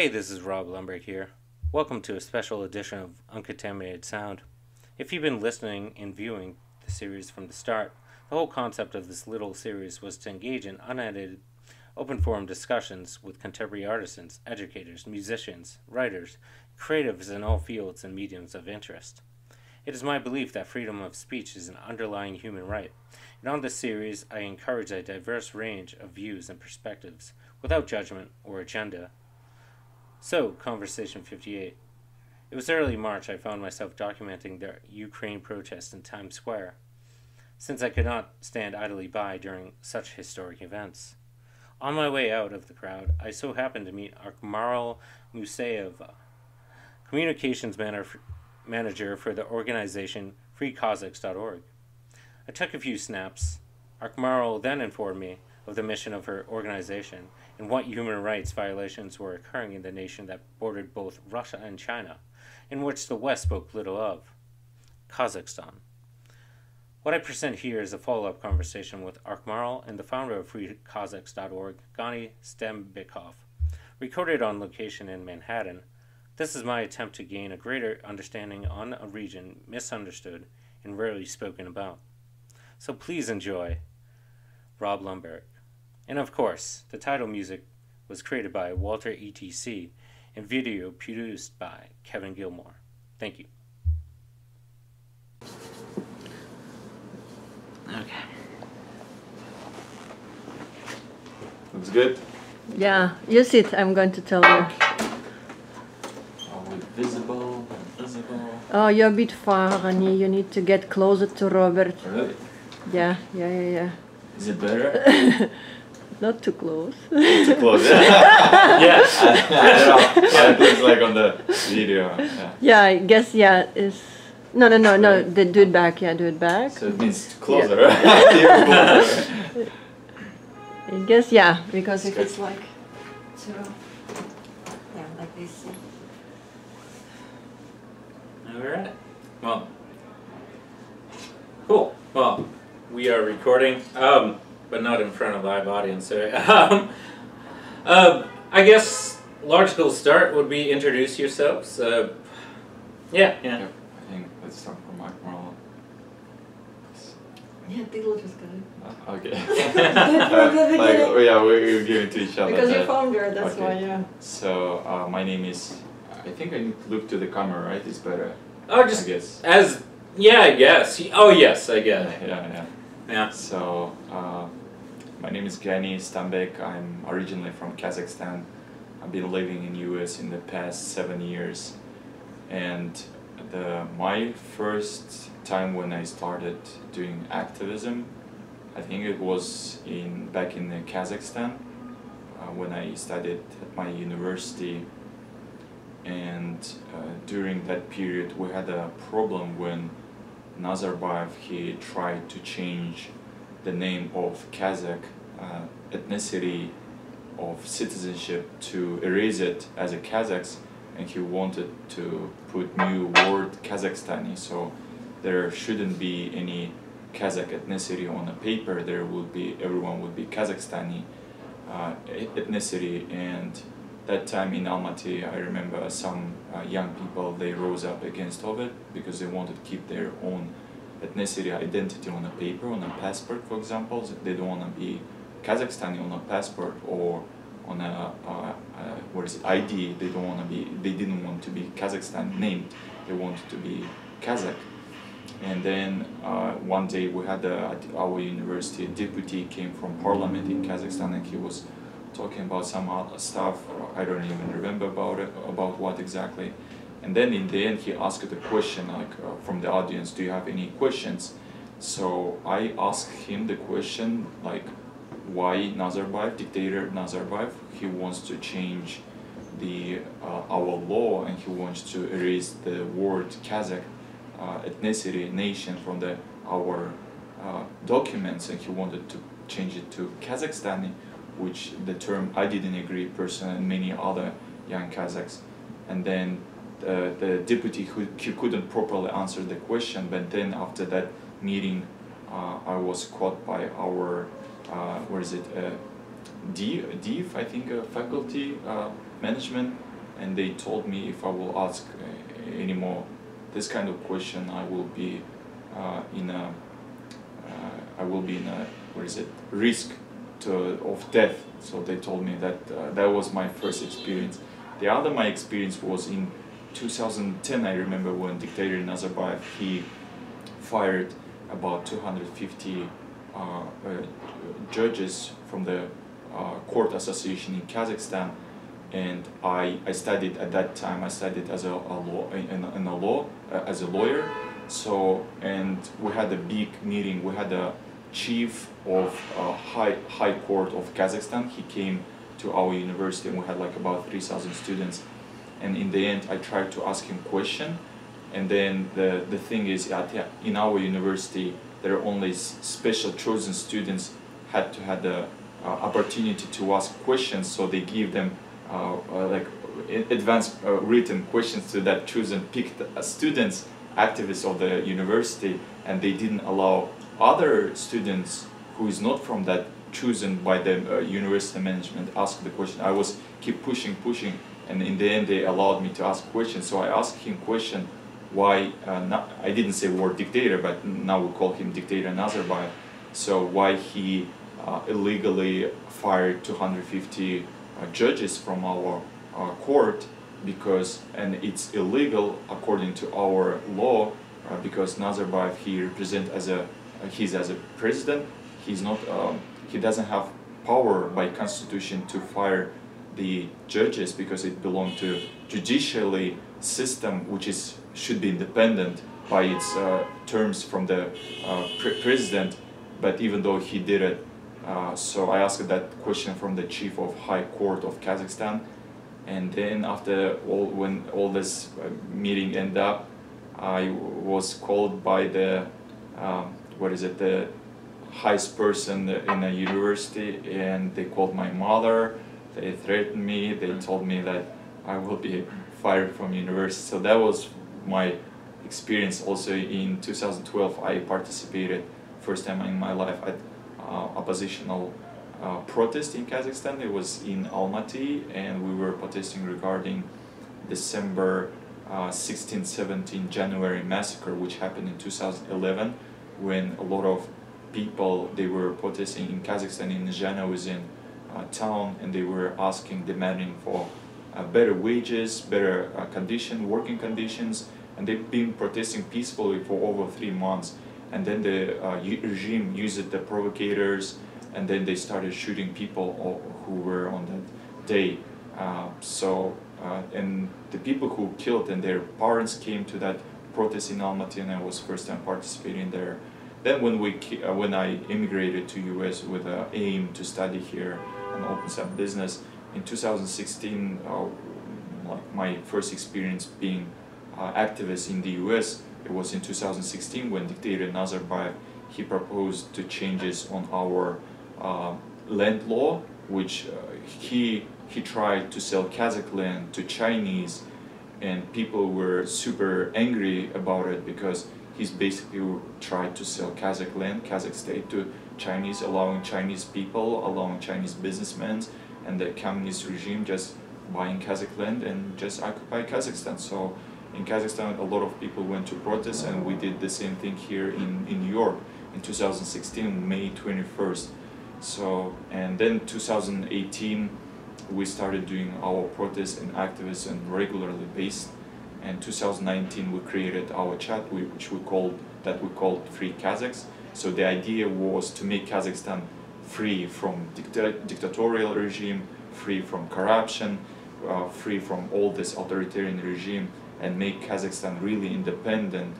Hey, this is Rob Lundberg here. Welcome to a special edition of Uncontaminated Sound. If you've been listening and viewing the series from the start, the whole concept of this little series was to engage in unedited, open forum discussions with contemporary artisans, educators, musicians, writers, creatives in all fields and mediums of interest. It is my belief that freedom of speech is an underlying human right, and on this series I encourage a diverse range of views and perspectives, without judgment or agenda. So, Conversation 58. It was early March I found myself documenting the Ukraine protest in Times Square, since I could not stand idly by during such historic events. On my way out of the crowd, I so happened to meet Akmaral Mussayeva, communications manager for the organization FreeKazakhs.org. I took a few snaps. Akmaral then informed me of the mission of her organization and what human rights violations were occurring in the nation that bordered both Russia and China, in which the West spoke little of, Kazakhstan. What I present here is a follow-up conversation with Akmaral and the founder of FreeKazakhs.org, Stanbeck, recorded on location in Manhattan. This is my attempt to gain a greater understanding on a region misunderstood and rarely spoken about. So please enjoy Rob Lundberg. And of course, the title music was created by Walter ETC and video produced by Kevin Gilmore. Thank you. Okay. Looks good. Yeah, you sit, I'm going to tell you. Are we visible? Invisible? Oh, you're a bit far, honey. You need to get closer to Robert. Really? Yeah. Is it better? Not too close. Too close. Yes. It looks like on the video. Yeah, I guess, yeah. No. Do it back. Yeah, do it back. So it means closer. Even closer. I guess, yeah, because if it's like like this. Alright. Well, cool. Well, we are recording, but not in front of live audience. So, I guess logical start would be introduce yourselves. Yeah. I think let's start from Akmaral. Yeah, title just got it. Okay. We're giving to each other. Because you're founder, that's okay. why, yeah. So, my name is, I think I need to look to the camera, right? It's better. Oh, just I guess. I guess. Oh, yes, I guess. Yeah. So, my name is Stanbeck. I'm originally from Kazakhstan. I've been living in US in the past 7 years. And my first time when I started doing activism, I think it was back in Kazakhstan when I studied at my university. And during that period we had a problem when Nazarbayev, he tried to change the name of Kazakh ethnicity of citizenship to erase it as a Kazakhs, and he wanted to put new word Kazakhstani, so there shouldn't be any Kazakh ethnicity on a paper. Everyone would be Kazakhstani ethnicity. And that time in Almaty, I remember some young people, they rose up against of it because they wanted to keep their own ethnicity identity on a paper, on a passport, for example. They don't want to be Kazakhstani on a passport or on a ID. They didn't want to be Kazakhstan named. They wanted to be Kazakh. And then one day we had at our university, a deputy came from parliament in Kazakhstan, and he was talking about some other stuff. I don't even remember about what exactly. And then in the end he asked a question from the audience, do you have any questions? So I asked him the question why Nazarbayev, dictator Nazarbayev, he wants to change our law, and he wants to erase the word Kazakh ethnicity, nation from our documents, and he wanted to change it to Kazakhstani, which the term I didn't agree personally, and many other young Kazakhs. And then the deputy, he couldn't properly answer the question, but then after that meeting I was caught by our DIF, I think, faculty management and they told me if I will ask any more this kind of question, I will be in a what is it, risk of death. So they told me that that was my first experience. The other my experience was in 2010. I remember when dictator Nazarbayev, he fired about 250 judges from the court association in Kazakhstan, and I studied at that time. I studied as a law as a lawyer. So, and we had a big meeting. We had a chief of high court of Kazakhstan. He came to our university, and we had like about 3,000 students. And in the end, I tried to ask him question. And then the thing is, in our university, there are only special chosen students had to have the opportunity to ask questions. So they give them like advanced written questions to that chosen picked students, activists of the university, and they didn't allow other students who is not from that chosen by the university management ask the question. I was keep pushing, and in the end they allowed me to ask questions. So I asked him question, why, I didn't say word dictator, but now we call him dictator Nazarbayev. So why he illegally fired 250 judges from our court, because, and it's illegal according to our law, because Nazarbayev, he represents he's as a president. He's not, he doesn't have power by constitution to fire the judges, because it belongs to judicially system, which should be independent by its terms from the president. But even though he did it, so I asked that question from the chief of high court of Kazakhstan, and then after when all this meeting ended up, I was called by the the highest person in a university, and they called my mother. They threatened me. They told me that I will be fired from university. So that was my experience. Also in 2012, I participated first time in my life at oppositional protest in Kazakhstan. It was in Almaty, and we were protesting regarding December 16-17 January massacre, which happened in 2011, when a lot of people, they were protesting in Kazakhstan, in Zhanaozen town, and they were demanding for better wages, better working conditions, and they've been protesting peacefully for over 3 months. And then the regime used the provocators, and then they started shooting people who were on that day. And the people who killed, and their parents came to that protest in Almaty, and I was first time participating there. Then when I immigrated to US with an aim to study here and open some business, in 2016, my first experience being activist in the US, it was in 2016 when dictator Nazarbayev, he proposed to changes on our land law, which he tried to sell Kazakh land to Chinese, and people were super angry about it, because he's basically tried to sell Kazakh land, Kazakh state, to Chinese, allowing Chinese people, allowing Chinese businessmen, and the communist regime just buying Kazakh land and just occupy Kazakhstan. So in Kazakhstan, a lot of people went to protest, and we did the same thing here in New York in 2016, May 21st. So, and then 2018, we started doing our protests and activism on regularly based. And 2019, we created our chat, which we called Free Kazakhs. So the idea was to make Kazakhstan free from dictatorial regime, free from corruption, free from all this authoritarian regime, and make Kazakhstan really independent.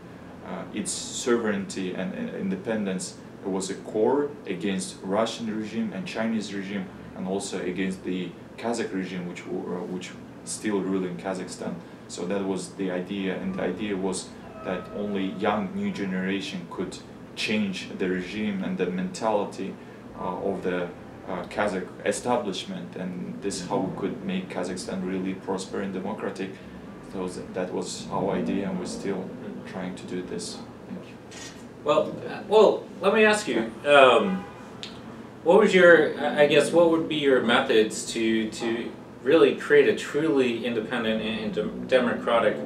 Its sovereignty and independence, it was a core against Russian regime and Chinese regime, and also against the Kazakh regime, which still ruling Kazakhstan. So that was the idea, and the idea was that only young new generation could change the regime and the mentality of the Kazakh establishment, and this is how we could make Kazakhstan really prosper and democratic. So that was our idea, and we're still trying to do this. Thank you. Well, let me ask you, what was your, I guess, what would be your methods to really create a truly independent and democratic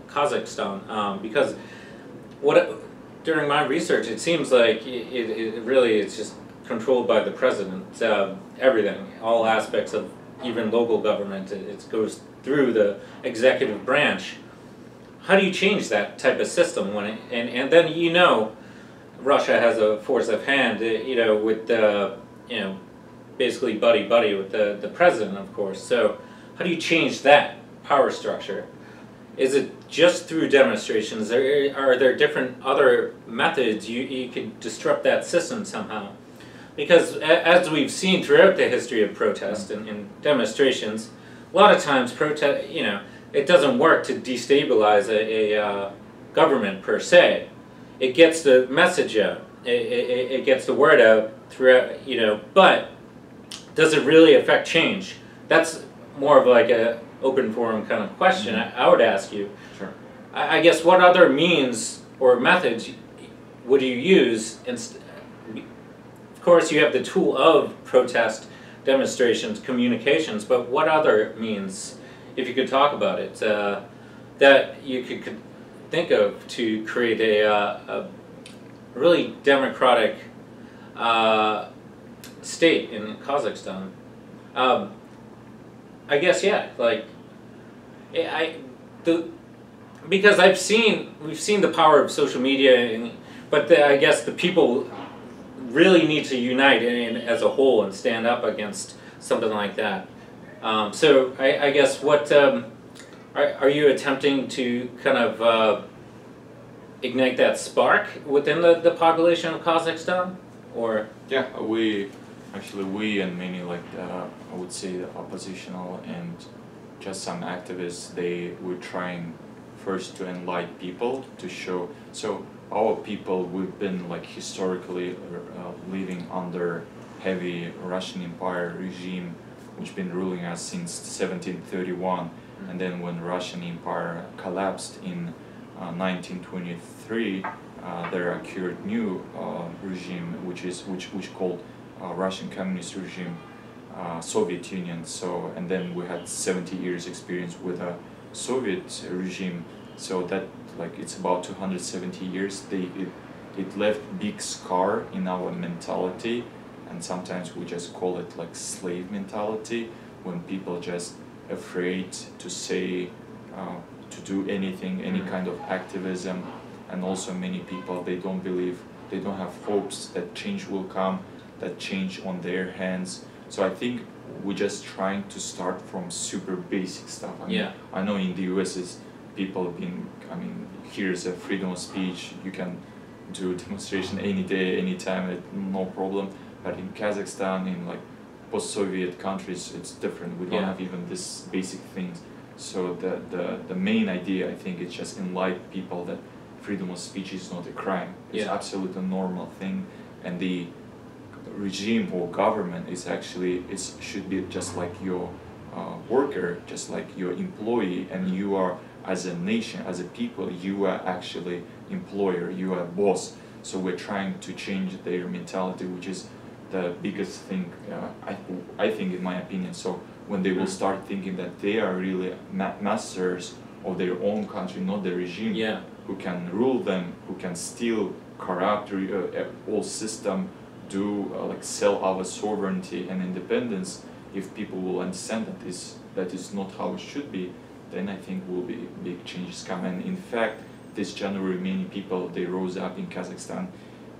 Kazakhstan? Because during my research, it seems like it really is just controlled by the president. Everything, all aspects of even local government, it goes through the executive branch. How do you change that type of system and then Russia has a force of hand, with the basically buddy with the president, of course. So how do you change that power structure? Is it just through demonstrations? Are there different other methods you could disrupt that system somehow? Because as we've seen throughout the history of protest and demonstrations, a lot of times it doesn't work to destabilize a government per se. It gets the message out. It gets the word out throughout, but does it really affect change? That's more of like a open forum kind of question I would ask you. Sure. I guess what other means or methods would you use? Of course, you have the tool of protest, demonstrations, communications, but what other means, if you could talk about it, that you could think of to create a really democratic state in Kazakhstan? I guess because we've seen the power of social media, but I guess the people really need to unite as a whole and stand up against something like that. So I guess what are you attempting to kind of ignite that spark within the population of Kazakhstan, or? Yeah, we and many I would say the oppositional and just some activists, were trying first to enlighten people to show. So our people, we've been historically living under heavy Russian Empire regime, which been ruling us since 1731, and then when Russian Empire collapsed in 1923, there occurred new regime, which called Russian Communist regime, Soviet Union. So, and then we had 70 years experience with a Soviet regime. So that it's about 270 years. It left big scar in our mentality, and sometimes we just call it slave mentality, when people just afraid to say, to do anything, any kind of activism, and also many people, they don't believe, they don't have hopes that change will come, that change on their hands. So I think we're just trying to start from super basic stuff. I know in the US people here's a freedom of speech, you can do demonstration any day, any time, no problem. But in Kazakhstan, in post-Soviet countries, it's different. We don't have even this basic things. So the main idea, I think, is just enlighten people that freedom of speech is not a crime. It's absolutely a normal thing, and the regime or government is actually, should be just like your worker, just like your employee, and you are, as a nation, as a people, you are actually employer, you are boss. So we're trying to change their mentality, which is the biggest thing, I think, in my opinion. So when they will start thinking that they are really masters of their own country, not the regime, who can rule them, who can steal, corrupt whole system, sell our sovereignty and independence. If people will understand that is not how it should be, then I think will be big changes come. And in fact, this January, many people, they rose up in Kazakhstan,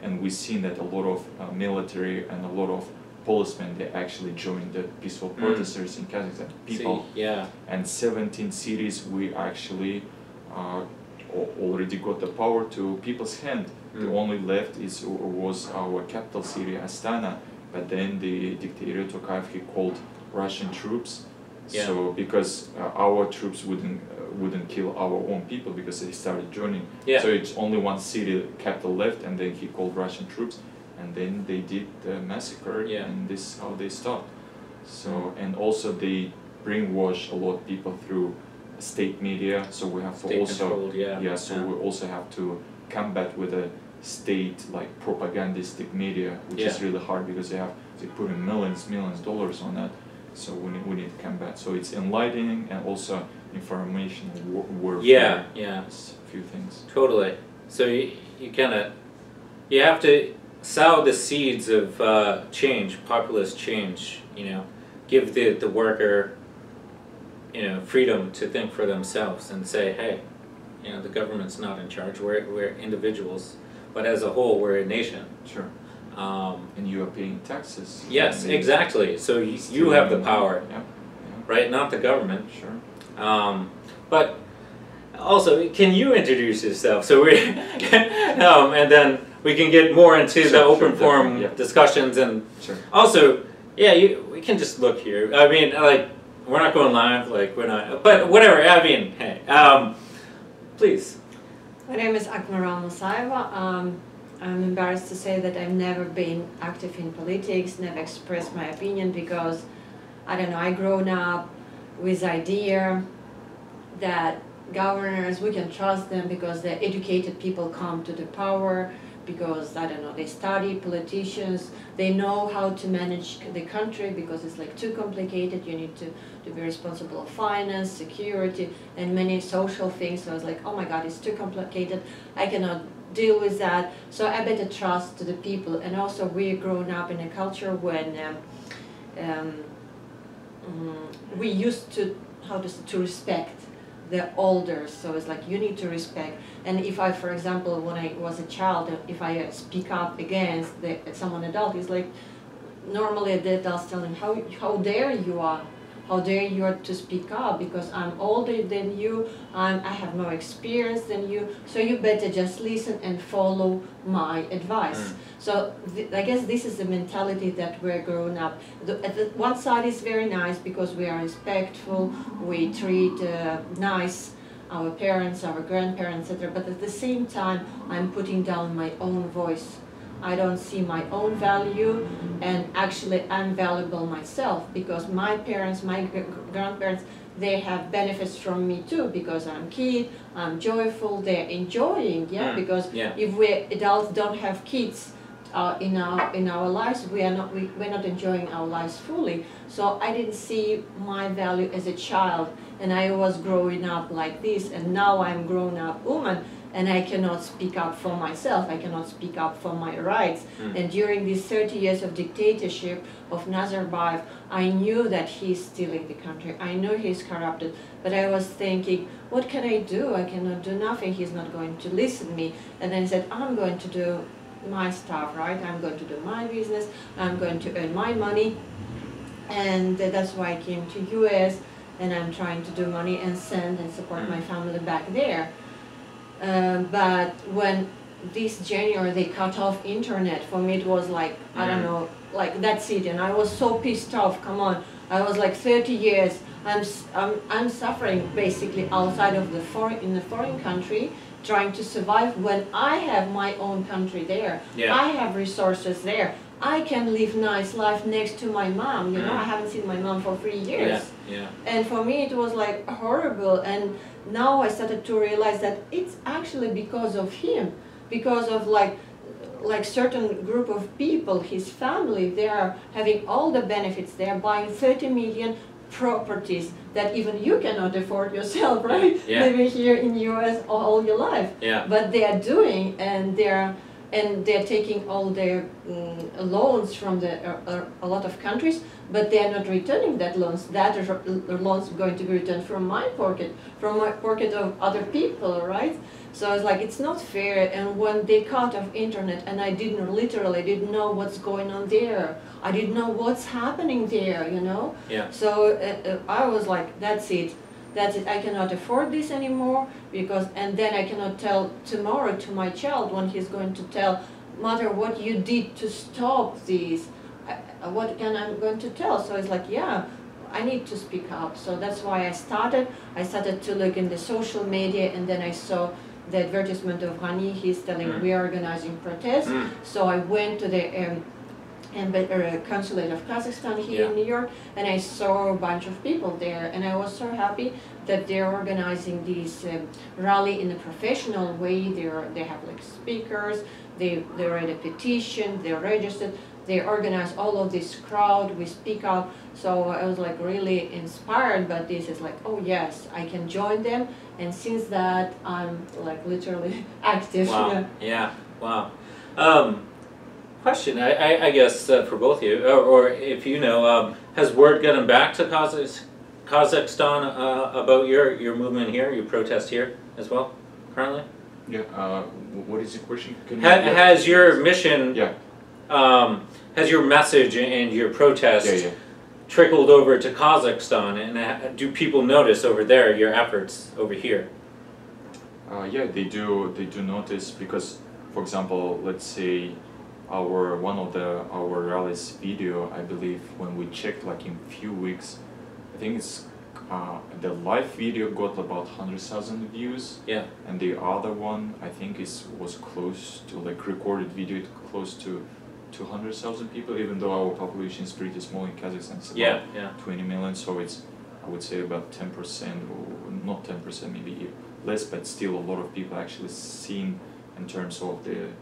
and we've seen that a lot of military and a lot of policemen, they actually joined the peaceful protesters in Kazakhstan. People, and 17 cities, we actually already got the power to people's hand. The only left was our capital city, Astana, but then the dictator Tokayev, he called Russian troops. So because our troops wouldn't kill our own people, because they started joining. So it's only one city, capital left, and then he called Russian troops, and then they did the massacre, and this is how they stopped. So, and also they brainwash a lot of people through state media, so we have to we also have to combat with a state propagandistic media, which is really hard, because they put in millions of dollars on that. So we need to combat. So it's enlightening and also informational warfare. Yeah, yeah. It's a few things. Totally. So you kind of, you have to sow the seeds of change, populist change, you know, give the worker, you know, freedom to think for themselves and say, hey, you know, the government's not in charge, we're individuals, but as a whole, we're a nation. Sure. And you are paying taxes. Yes, exactly. So you have the power, yeah. right? Not the government. Sure. But also, can you introduce yourself? So we, and then we can get more into the open forum discussions, and also, yeah, we can just look here. I mean, like, we're not going live, like we're not, but whatever. I mean, hey, please. My name is Akmaral Mussayeva. I'm embarrassed to say that I've never been active in politics, never expressed my opinion because, I don't know, I grown up with the idea that governors, we can trust them because the educated people come to the power, because, I don't know, they study, politicians, they know how to manage the country because it's like too complicated, you need to be responsible of finance, security, and many social things. So I was like, oh my God, it's too complicated, I cannot deal with that, so I better trust to the people. And also we're grown up in a culture when we used to, to respect the elders, so it's like you need to respect. And if I, for example, when I was a child, if I speak up against someone adult, it's like normally the adults tell him, how dare you are, how dare you are to speak up because I'm older than you, I have more experience than you, so you better just listen and follow my advice. So I guess this is the mentality that we're growing up. One side is very nice because we are respectful, we treat nice our parents, our grandparents, etc. But at the same time, I'm putting down my own voice. I don't see my own value, and actually I'm valuable myself because my parents, my grandparents, they have benefits from me too because I'm kid, I'm joyful, they're enjoying, because if we adults don't have kids in our lives, we're not enjoying our lives fully. So I didn't see my value as a child, and I was growing up like this, and now I'm grown up woman. And I cannot speak up for myself, I cannot speak up for my rights. And during these 30 years of dictatorship of Nazarbayev, I knew that he's stealing the country, I know he's corrupted, but I was thinking, what can I do? I cannot do nothing, he's not going to listen to me. And then I said, I'm going to do my stuff, right? I'm going to do my business, I'm going to earn my money. And that's why I came to US, and I'm trying to do money and send and support my family back there. But when this January they cut off internet, for me it was like, I don't know, like that's it, and I was so pissed off. Come on, I was like 30 years, I'm suffering basically outside of in the foreign country, trying to survive when I have my own country there. I have resources there. I can live nice life next to my mom, you know, I haven't seen my mom for 3 years. And for me it was like horrible, and now I started to realize that it's actually because of him, because of like certain group of people, his family, they are having all the benefits, they are buying 30 million properties that even you cannot afford yourself, right? Living here in US all your life. But they are doing, and they're taking all their loans from a lot of countries, but they are not returning that loans. That loans going to be returned from my pocket of other people, right? So it's like, it's not fair. And when they cut off internet, and I literally didn't know what's going on there. I didn't know what's happening there, you know? So I was like, that's it. That's it, I cannot afford this anymore, and then I cannot tell tomorrow to my child when he's going to tell, mother, what you did to stop this, what can I going to tell? So it's like, yeah, I need to speak up. So that's why I started to look in the social media, and then I saw the advertisement of Rani, he's telling we are organizing protests. So I went to the consulate of Kazakhstan here in New York, and I saw a bunch of people there, and I was so happy that they're organizing this rally in a professional way. They have like speakers, they read a petition, they're registered, they organize all of this crowd, we speak up. So I was like really inspired by this. It's like, oh yes, I can join them. And since that, I'm like literally active. Wow. Yeah. Wow. Question, I guess for both of you, or if you know, has word gotten back to Kazakhstan about your movement here, your protest here as well, currently? Yeah. What is the question? Has your mission? Yeah. Has your message and your protest trickled over to Kazakhstan, and do people notice over there your efforts over here? Yeah, they do. They do notice because, for example, let's say one of our rallies video, I believe, when we checked like in few weeks, I think it's the live video got about 100,000 views. Yeah. And the other one, I think, was close to, like, recorded video, close to 200,000 people, even though our population is pretty small in Kazakhstan. It's about 20 million, so it's, I would say, about 10%, or not 10%, maybe less, but still a lot of people actually seen in terms of the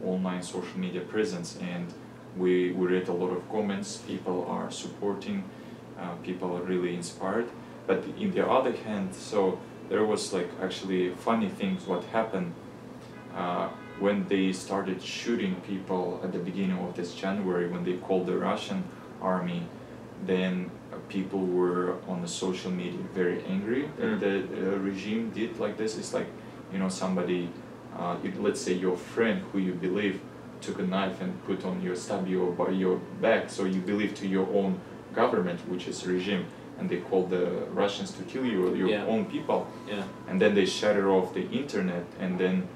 online social media presence. And we read a lot of comments. People are supporting, people are really inspired. But in the other hand, so there was like actually funny things what happened when they started shooting people at the beginning of this January, when they called the Russian army. Then people were on the social media very angry that the regime did like this. It's like, you know, somebody, let's say your friend who you believe took a knife and put on your, stab you by your back, so you believe to your own government, which is regime, and they called the Russians to kill you, your own people. Yeah. And then they shuttered off the internet, and then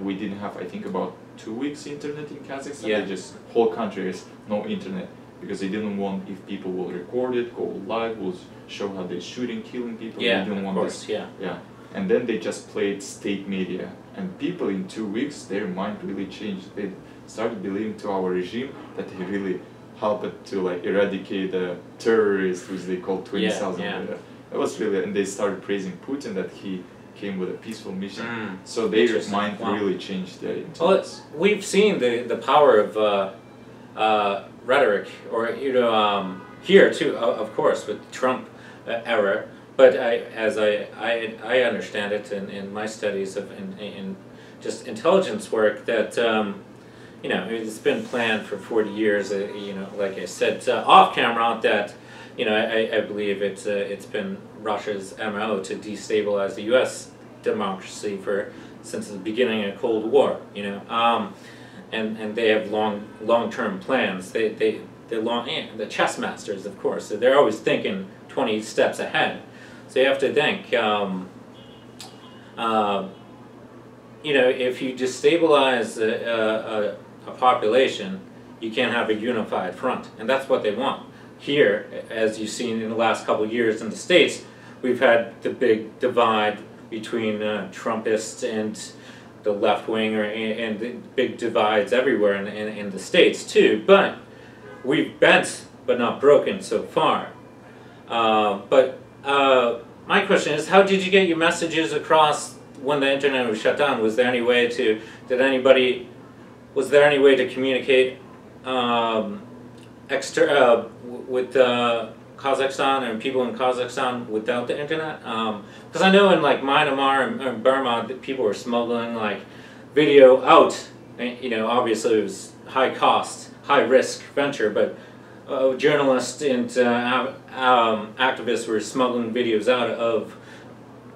we didn't have, I think, about 2 weeks internet in Kazakhstan. Yeah. They just, whole country is no internet, because they didn't want, if people will record it, go live, will show how they're shooting, killing people. Yeah, they didn't of want course, this. yeah. And then they just played state media, and people in 2 weeks, their mind really changed. They started believing to our regime that they really helped to like eradicate the terrorists, which they called 20,000. It was really, and they started praising Putin that he came with a peaceful mission. So their mind really changed. Well, we've seen the power of rhetoric, or you know, here too, of course, with Trump era. But as I understand it in my studies of in just intelligence work, that you know, it's been planned for 40 years. You know, like I said off camera, that you know, I believe it's been Russia's MO to destabilize the U.S. democracy since the beginning of Cold War. You know, and they have long-term plans. They're the chess masters, of course. So they're always thinking 20 steps ahead. So you have to think. You know, if you destabilize a population, you can't have a unified front, and that's what they want. Here, as you've seen in the last couple of years in the States, we've had the big divide between Trumpists and the left wing, and the big divides everywhere in the States too. But we've bent but not broken so far. My question is, how did you get your messages across when the internet was shut down? Was there any way to communicate with Kazakhstan and people in Kazakhstan without the internet? Because I know in like Myanmar and Burma, people were smuggling like video out. And, you know, obviously it was high cost, high risk venture, but journalists and activists were smuggling videos out of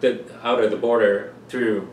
the border through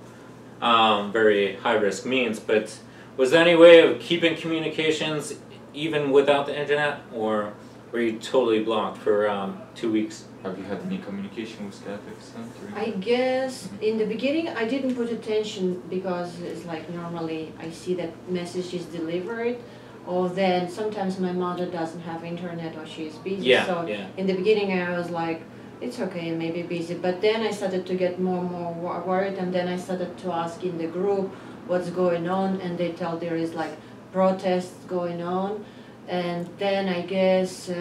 very high risk means. But was there any way of keeping communications even without the internet, or were you totally blocked for 2 weeks? Have you had any communication with Kazakhstan? I guess in the beginning I didn't put attention, because it's like normally I see that message is delivered, or then sometimes my mother doesn't have internet or she is busy. So in the beginning I was like, it's okay, maybe busy. But then I started to get more and more worried, and then I started to ask in the group what's going on, and they tell there is like protests going on. And then I guess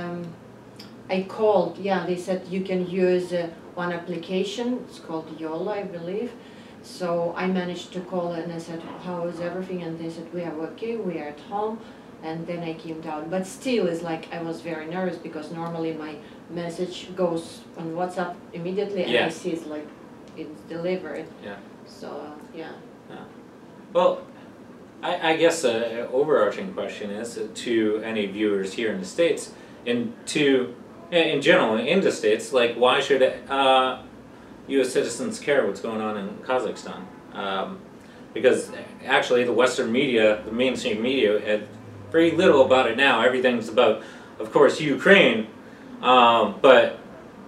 I called, they said you can use one application, it's called YOLO, I believe. So I managed to call and I said, how is everything? And they said, we are okay, we are at home. and then I came down. But still, it's like I was very nervous because normally my message goes on WhatsApp immediately, and I see it's like it's delivered. Yeah. So yeah. Well, I guess the overarching question is to any viewers here in the States, and to in general in the States, like why should U.S. citizens care what's going on in Kazakhstan? Because actually the Western media, the mainstream media, had very little about it now. Everything's about, of course, Ukraine, but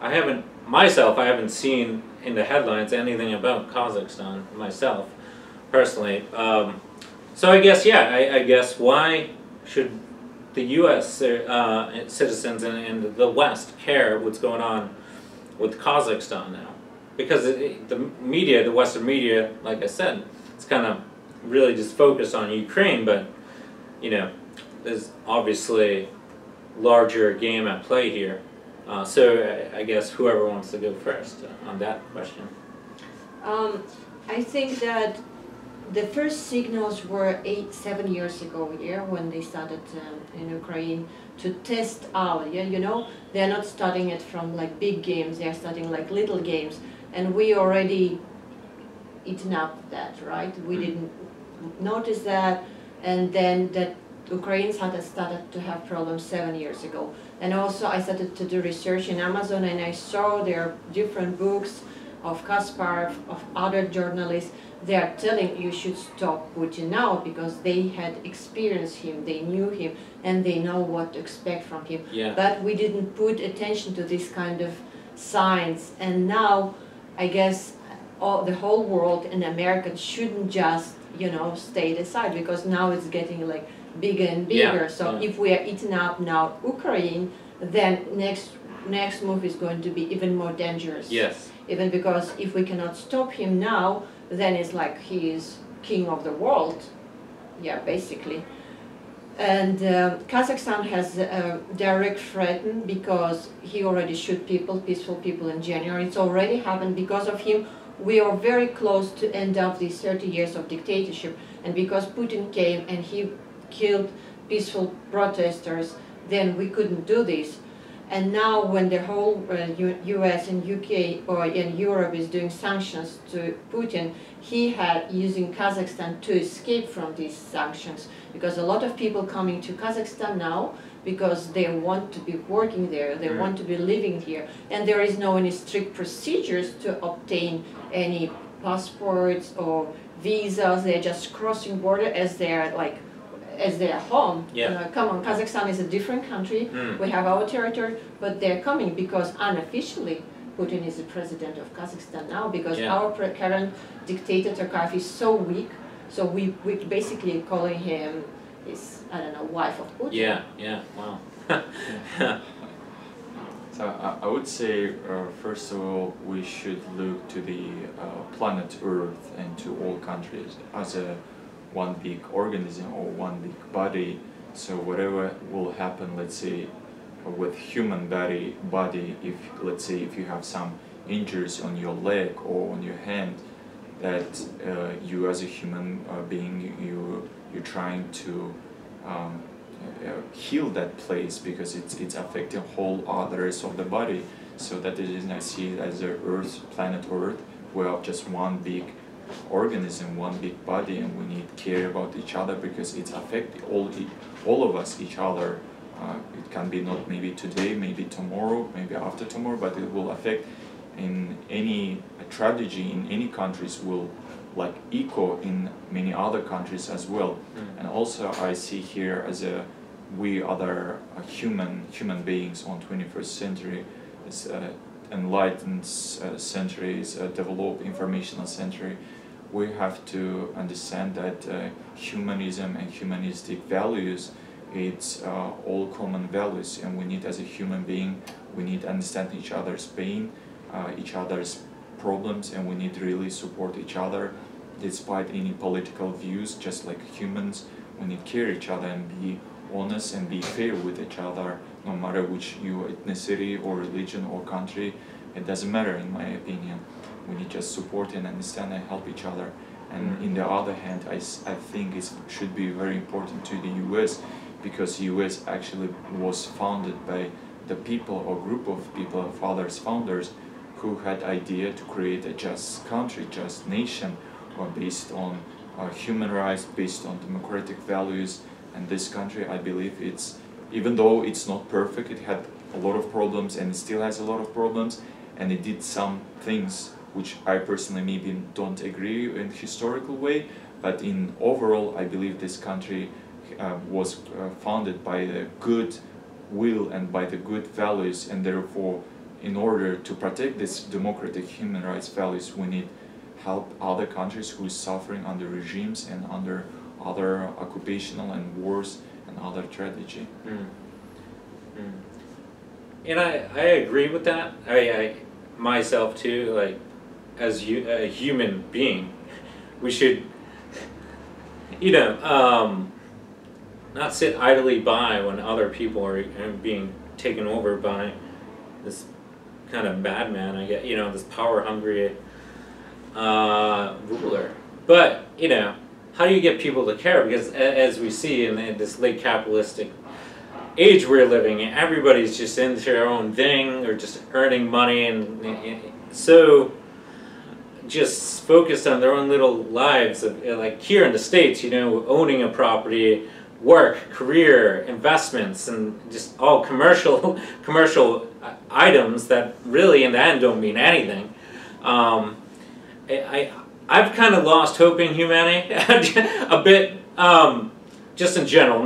I haven't seen in the headlines anything about Kazakhstan myself, personally. So I guess, I guess why should the U.S. citizens and the West care what's going on with Kazakhstan now? Because the media, the Western media, like I said, it's kind of really just focused on Ukraine, but, you know, there's obviously larger game at play here. So I guess whoever wants to go first on that question. I think that the first signals were 7 years ago, when they started in Ukraine to test out. You know, they're not starting it from like big games; they're starting like little games, and we already eaten up that, right? We didn't notice that, and then that Ukrainians had started to have problems 7 years ago. And also I started to do research in Amazon, and I saw there are different books of Kasparov, of other journalists. They are telling you should stop Putin now because they had experienced him, they knew him, and they know what to expect from him. Yeah. But we didn't put attention to this kind of signs, and now I guess the whole world and Americans shouldn't just, you know, stay aside, because now it's getting like bigger and bigger. So if we are eating up now Ukraine, then next move is going to be even more dangerous. Yes. Even because if we cannot stop him now, then it's like he is king of the world. Yeah, basically. And Kazakhstan has a direct threat because he already shot people, peaceful people in January. It's already happened. Because of him, we are very close to end up these 30 years of dictatorship. And because Putin came and he killed peaceful protesters, then we couldn't do this. And now when the whole US and UK or in Europe is doing sanctions to Putin, he had using Kazakhstan to escape from these sanctions, because a lot of people coming to Kazakhstan now because they want to be working there, they want to be living here, and there is no any strict procedures to obtain any passports or visas. They're just crossing border as they're like as their home. Yeah. Come on, Kazakhstan is a different country. We have our territory, but they're coming because unofficially Putin is the president of Kazakhstan now, because our current dictator Tokayev is so weak. So we basically calling him his, I don't know, wife of Putin. Yeah, wow. So I would say, first of all, we should look to the planet Earth and to all countries as a one big organism or one big body. So whatever will happen, let's say, with human body, if let's say if you have some injuries on your leg or on your hand, that you as a human being, you're trying to heal that place, because it's affecting whole others of the body. So that is, I see it as a planet Earth. We are just one big organism, one big body, and we need care about each other, because it's affecting all of us, each other. It can be not maybe today, maybe tomorrow, maybe after tomorrow, but it will affect in any tragedy in any countries will like echo in many other countries as well. And also I see here as we other human beings on 21st century, it's enlightened centuries, developed informational century. We have to understand that humanism and humanistic values, it's all common values, and we need, as a human being, we need to understand each other's pain, each other's problems, and we need to really support each other despite any political views. Just like humans, we need to care each other and be honest and be fair with each other, no matter which your ethnicity or religion or country. It doesn't matter, in my opinion. We need just support and understand and help each other. And in the other hand, I think it should be very important to the US, because US actually was founded by the people or group of people, founders, who had idea to create a just country, just nation, based on human rights, based on democratic values. And this country, I believe, even though it's not perfect, it had a lot of problems and it still has a lot of problems, and it did some things which I personally maybe don't agree in historical way, but in overall I believe this country was founded by the good will and by the good values, and therefore in order to protect this democratic human rights values we need help other countries who is suffering under regimes and under other occupational and wars and other tragedy. And I agree with that. I myself too, like as a human being, we should, you know, not sit idly by when other people are being taken over by this kind of madman, I guess, you know, this power-hungry ruler. But, you know, how do you get people to care? Because as we see in this late capitalistic age we're living in, everybody's just into their own thing or just earning money and so just focused on their own little lives. Like here in the States, you know, owning a property, work, career, investments, and just all commercial items that really in the end don't mean anything. I've kind of lost hope in humanity a bit, just in general,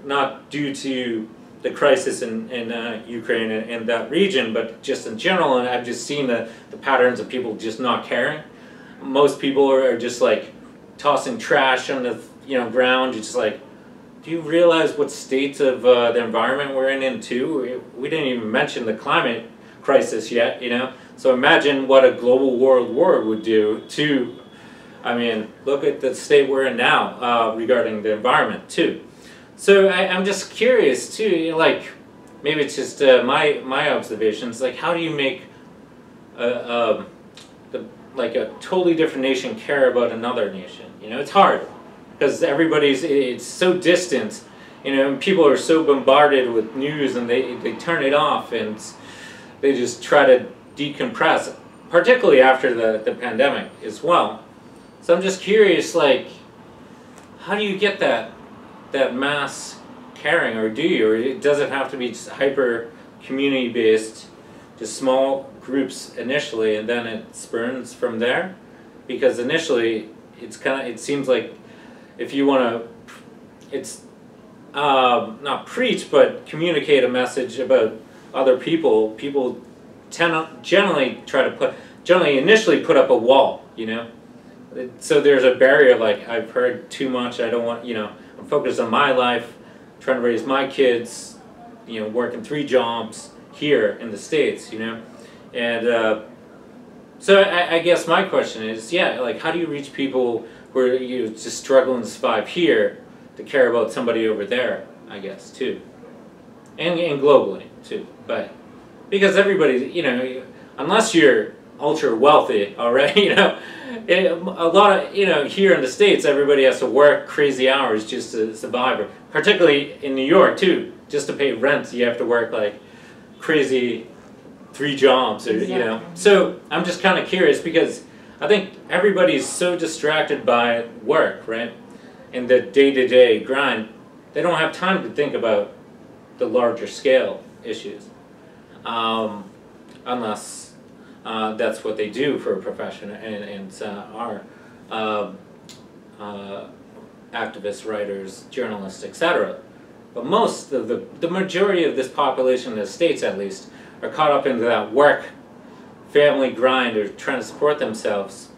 not due to the crisis in Ukraine and that region, but just in general, and I've just seen the patterns of people just not caring. Most people are just like tossing trash on the ground, just like, do you realize what state of the environment we're in too? We didn't even mention the climate crisis yet, you know? So imagine what a global world war would do to, I mean, look at the state we're in now regarding the environment too. So I'm just curious too, like, maybe it's just my observations, like how do you make a totally different nation care about another nation? You know, it's hard. Because it's so distant, you know, and people are so bombarded with news and they turn it off and they just try to decompress, particularly after the pandemic as well. So I'm just curious, like, how do you get that mass caring, or do you? Or it doesn't have to be just hyper community-based, just small groups initially, and then it spurns from there? Because initially, it seems like if you want to, not preach, but communicate a message about other people, people generally initially put up a wall, you know? So there's a barrier, like, I've heard too much, I don't want, you know, I'm focused on my life, trying to raise my kids, you know, working 3 jobs here in the States, you know? And so I guess my question is, yeah, like, how do you reach people where you're just struggling to survive here to care about somebody over there, I guess, too. And globally, too. But because everybody, you know, unless you're ultra wealthy already, you know, a lot of, you know, here in the States, everybody has to work crazy hours just to survive. Particularly in New York, too. Just to pay rent, you have to work like crazy 3 jobs, or, you know. So I'm just kind of curious because I think everybody's so distracted by work, right? In the day-to-day grind, they don't have time to think about the larger scale issues. Unless that's what they do for a profession, and are activists, writers, journalists, etc. But most of the majority of this population in the States, at least, are caught up into that work family grind or trying to support themselves,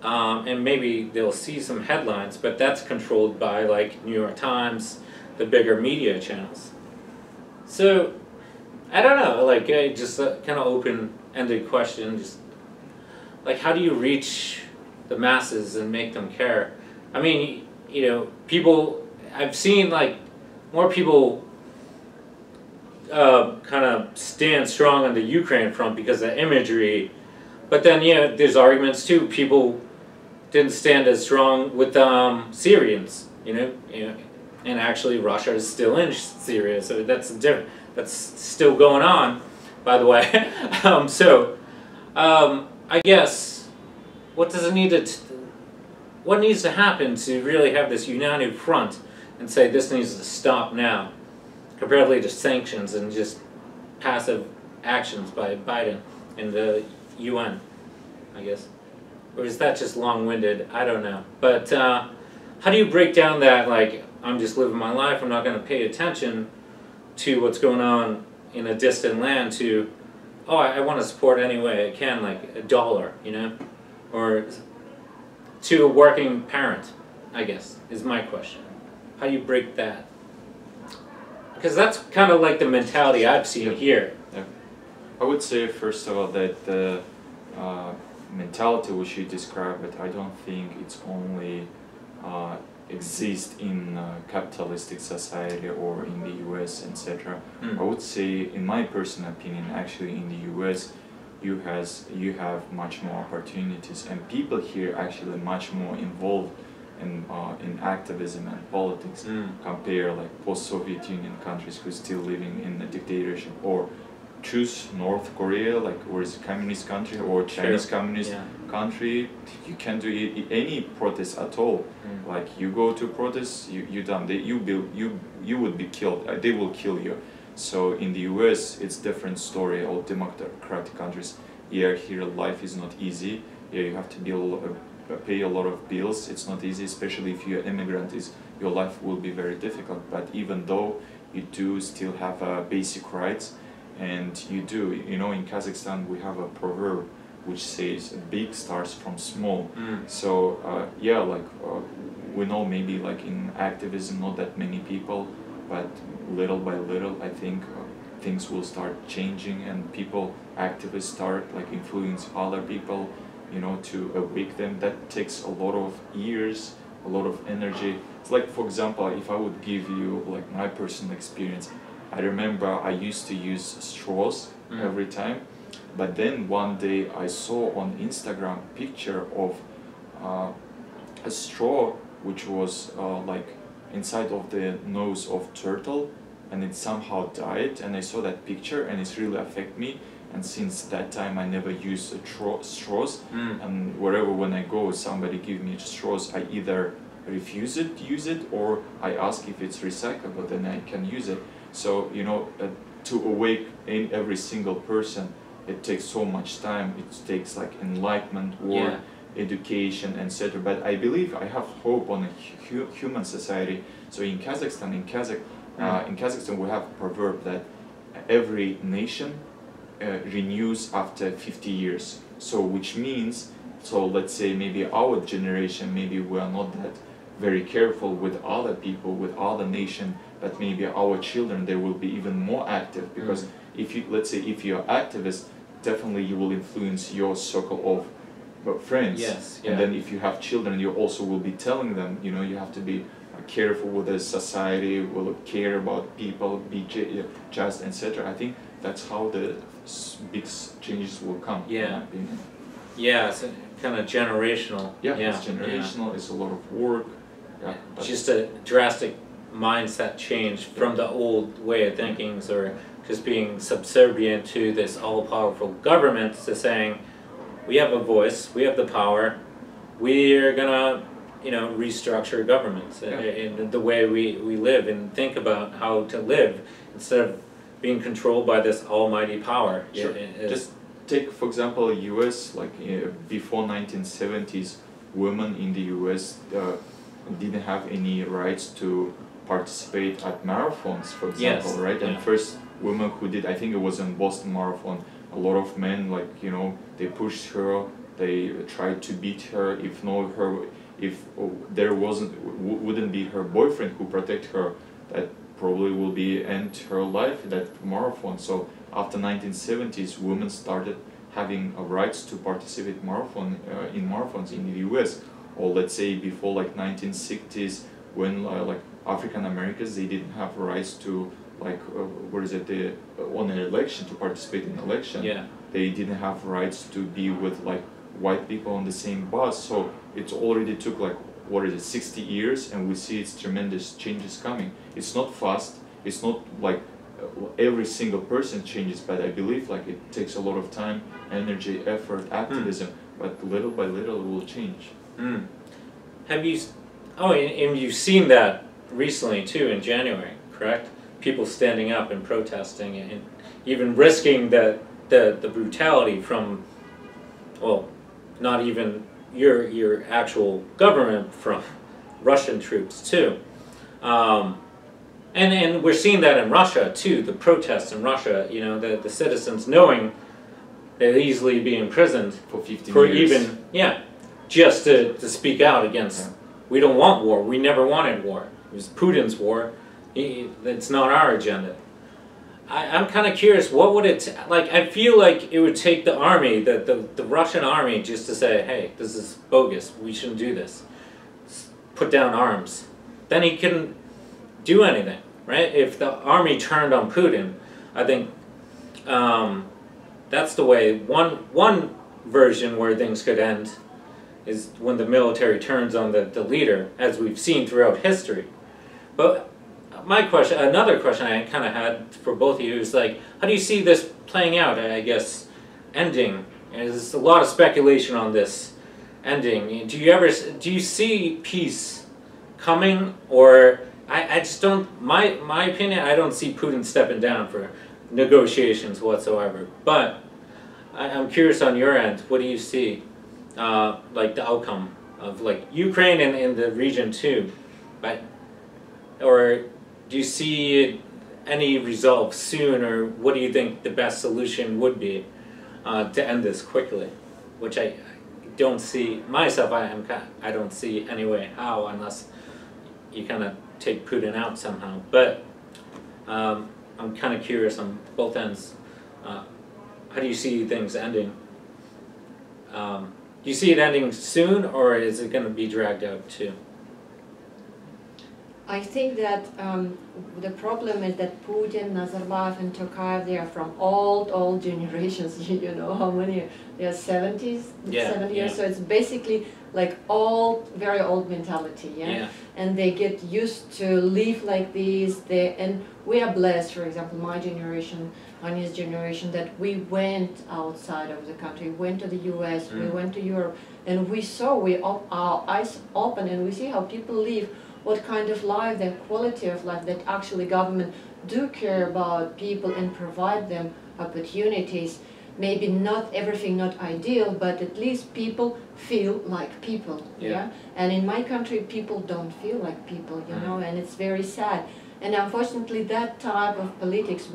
and maybe they'll see some headlines, but that's controlled by like New York Times, the bigger media channels. So I don't know, like just a kind of open-ended question, just like how do you reach the masses and make them care? I mean, you know, people, I've seen like more people kind of stand strong on the Ukraine front because of imagery, but then, you know, there's arguments too. People didn't stand as strong with Syrians, you know, and actually Russia is still in Syria, so that's different. That's still going on, by the way. I guess what needs to happen to really have this united front and say this needs to stop now, comparatively to sanctions and just passive actions by Biden and the UN, I guess. Or is that just long-winded? I don't know. But how do you break down that, like, I'm just living my life, I'm not going to pay attention to what's going on in a distant land, to, oh, I want to support any way I can, like $1, you know? Or to a working parent, I guess, is my question. How do you break that? Because that's kind of like the mentality I've seen here. Yeah. I would say, first of all, that the mentality which you described, I don't think it's only exists in capitalistic society or in the US, etc. I would say, in my personal opinion, actually in the US, you have much more opportunities, and people here actually much more involved in activism and politics compare like post-Soviet Union countries who are still living in a dictatorship, or choose North Korea, like, or is a communist country, or Chinese communist country. You can't do any protest at all. Like, you go to protest, you done. You would be killed. They will kill you. So in the US, it's different story. All democratic countries. Here life is not easy. Yeah, you have to pay a lot of bills. It's not easy, especially if you're an immigrant. Your life will be very difficult. But even though you do still have basic rights, and you know, in Kazakhstan we have a proverb which says big starts from small. So we know maybe like in activism not that many people, but little by little I think things will start changing, and activists start like influence other people, you know, to awake them. That takes a lot of years, a lot of energy. It's like, for example, if I would give you like my personal experience, I remember I used to use straws every time, but then one day I saw on Instagram picture of a straw which was like inside of the nose of turtle, and it somehow died, and I saw that picture and it's really affected me, and since that time I never use straws, and wherever when I go somebody give me straws, I either use it, or I ask if it's recyclable, then I can use it. So, you know, to awake every single person, it takes so much time. It takes like enlightenment, work, education, etc. But I believe I have hope on a human society. So in Kazakhstan, in Kazakhstan we have a proverb that every nation renews after 50 years. So which means, so let's say maybe our generation, maybe we are not that very careful with other people, with other nation, but maybe our children, they will be even more active, because if you, let's say, if you're activist, definitely you will influence your circle of friends. And then if you have children, you also will be telling them, you know, you have to be careful with the society, will care about people, be just, etc. I think that's how the big changes will come. Yeah, it's kind of generational. It's generational. It's a lot of work. It's just a drastic mindset change from the old way of thinking, or just being subservient to this all-powerful government, to saying, we have a voice, we have the power, we're gonna, you know, restructure governments in the way we live and think about how to live, instead of being controlled by this almighty power. Just take, for example, US, like before 1970s, women in the US didn't have any rights to participate at marathons, for example, right? And first woman who did, I think it was in Boston Marathon, a lot of men, like, you know, they pushed her, they tried to beat her. If there wouldn't be her boyfriend who protect her, that probably will be end her life, that marathon. So after 1970s, women started having rights to participate in marathons in the US. Or let's say before like 1960s, when like African Americans, they didn't have rights to like on an election, to participate in election. They didn't have rights to be with like white people on the same bus. So it already took like what is it, 60 years, and we see its tremendous changes coming. It's not fast. It's not like every single person changes, but I believe like it takes a lot of time, energy, effort, activism, but little by little it will change. Have you? Oh, and you've seen that recently too in January, correct? People standing up and protesting and even risking the brutality from, well, not even your actual government, from Russian troops too. And we're seeing that in Russia too, the protests in Russia, you know, the citizens knowing they'll easily be imprisoned For 15 for years. even, just to speak out against, we don't want war, we never wanted war. It was Putin's war, it's not our agenda. I'm kind of curious, what would it, like, I feel like it would take the army, the Russian army, just to say, hey, this is bogus, we shouldn't do this. Put down arms. Then he couldn't do anything, right? If the army turned on Putin, I think that's the way, one version where things could end is when the military turns on the leader, as we've seen throughout history. But my question, another question I kind of had for both of you is like, how do you see this playing out, I guess, ending? There's a lot of speculation on this ending. Do you see peace coming, or I just don't, my opinion, I don't see Putin stepping down for negotiations whatsoever. But I'm curious on your end, what do you see, like the outcome of like Ukraine and in the region too, but, or do you see any resolve soon, or what do you think the best solution would be to end this quickly? Which I don't see myself. I don't see any way how, unless you kind of take Putin out somehow. But I'm kind of curious on both ends. How do you see things ending? Do you see it ending soon, or is it going to be dragged out too? I think that the problem is that Putin, Nazarbayev, and Tokayev, they are from old generations. You know how many? They are 70s, 70 years. So it's basically like very old mentality. Yeah. And they get used to live like this. And we are blessed. For example, my generation, Anya's generation, that we went outside of the country, went to the U.S., we went to Europe, and we saw, our eyes open, and we see how people live. What kind of life, their quality of life, that actually government do care about people and provide them opportunities. Maybe not everything not ideal, but at least people feel like people. Yeah. And in my country, people don't feel like people, you know, and it's very sad. And unfortunately, that type of politics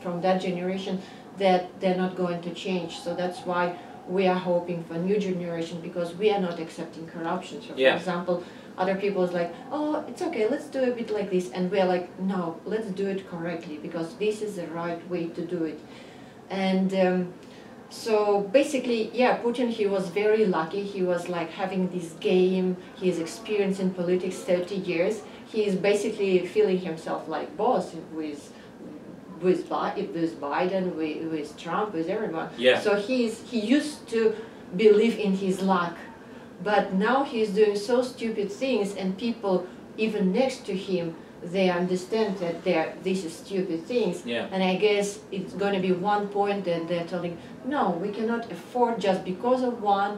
from that generation, that they're not going to change. So that's why we are hoping for new generation, because we are not accepting corruption. So for example, other people is like, oh, it's okay, let's do a bit like this. And we're like, no, let's do it correctly, because this is the right way to do it. And so basically, Putin, he was very lucky. He was like having this game. He's experienced in politics 30 years. He is basically feeling himself like boss with Biden, with Trump, with everyone. So he used to believe in his luck. But now he's doing so stupid things, and people even next to him, they understand that this is stupid things. And I guess it's going to be one point that they're telling, no, we cannot afford just because of one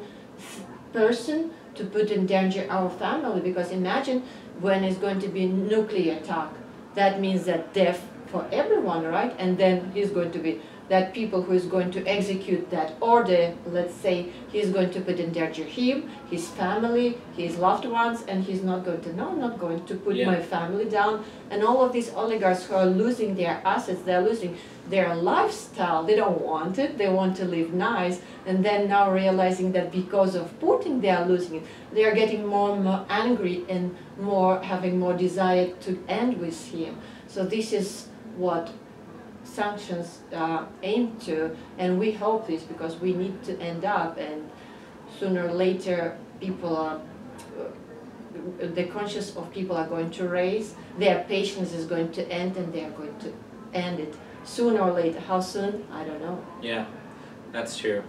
person to put in danger our family. Because imagine when it's going to be nuclear attack, that means that death for everyone, right? And then he's going to be that people who is going to execute that order, let's say, he's going to put in danger him, his family, his loved ones, and he's not going to, no, I'm not going to put my family down. And all of these oligarchs who are losing their assets, they're losing their lifestyle, they don't want it, they want to live nice, and then now realizing that because of Putin they are losing it, they are getting more and more angry and having more desire to end with him. So this is what sanctions aim to, and we hope this, because we need to end up, and sooner or later people are, the conscience of people are going to raise, their patience is going to end, and they are going to end it sooner or later. How soon? I don't know. Yeah, that's true.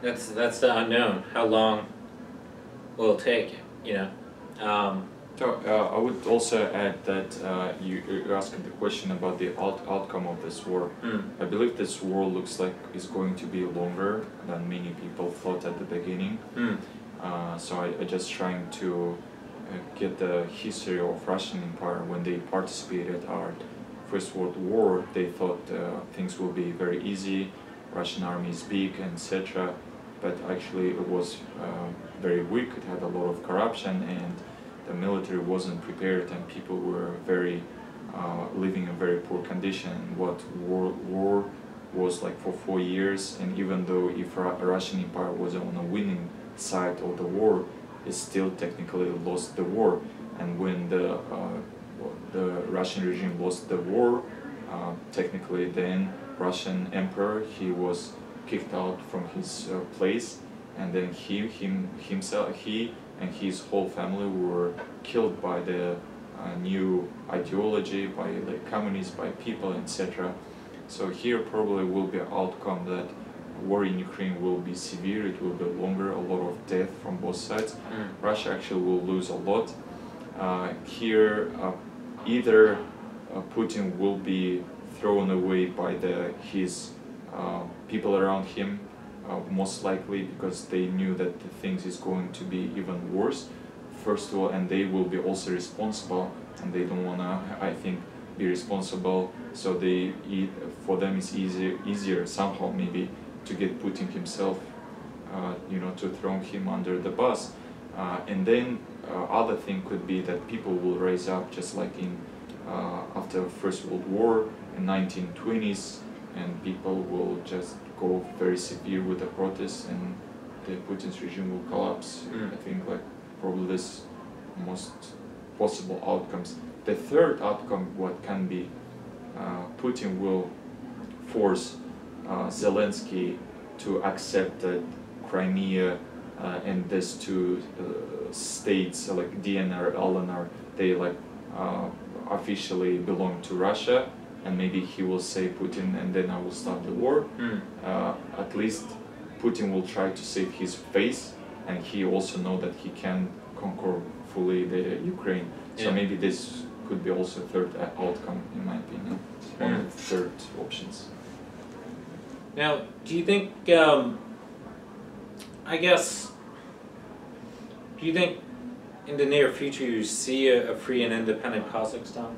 That's the unknown. How long will it take? you know. So I would also add that you asked the question about the outcome of this war. I believe this war looks like it's going to be longer than many people thought at the beginning. So I just trying to get the history of Russian Empire. When they participated our First World War, they thought things will be very easy, Russian army is big, etc. But actually it was very weak, it had a lot of corruption, and the military wasn't prepared, and people were very living in very poor condition. What war was like for 4 years, and even though if Russian Empire was on a winning side of the war, it still technically lost the war. And when the Russian regime lost the war, technically then Russian emperor, he was kicked out from his place, and then he and his whole family were killed by the new ideology, by the communists, by people, etc. So here probably will be an outcome that war in Ukraine will be severe, it will be longer, a lot of death from both sides. Russia actually will lose a lot. Here either Putin will be thrown away by his people around him, most likely, because they knew that the things is going to be even worse, first of all, and they will be also responsible, and they don't want to, I think, be responsible, so for them it's easier somehow maybe to get Putin himself, to throw him under the bus. And then other thing could be that people will rise up just like in after First World War in 1920s, and people will just go very severe with the protests, and the Putin's regime will collapse. I think like probably this most possible outcomes. The third outcome, what can be, Putin will force Zelensky to accept that Crimea and these two states like DNR, LNR, they like officially belong to Russia, and maybe he will say Putin, and then I will start the war. At least Putin will try to save his face, and he also know that he can conquer fully the Ukraine. So maybe this could be also a third outcome, in my opinion. One of the third options. Now, do you think, do you think in the near future you see a free and independent Kazakhstan?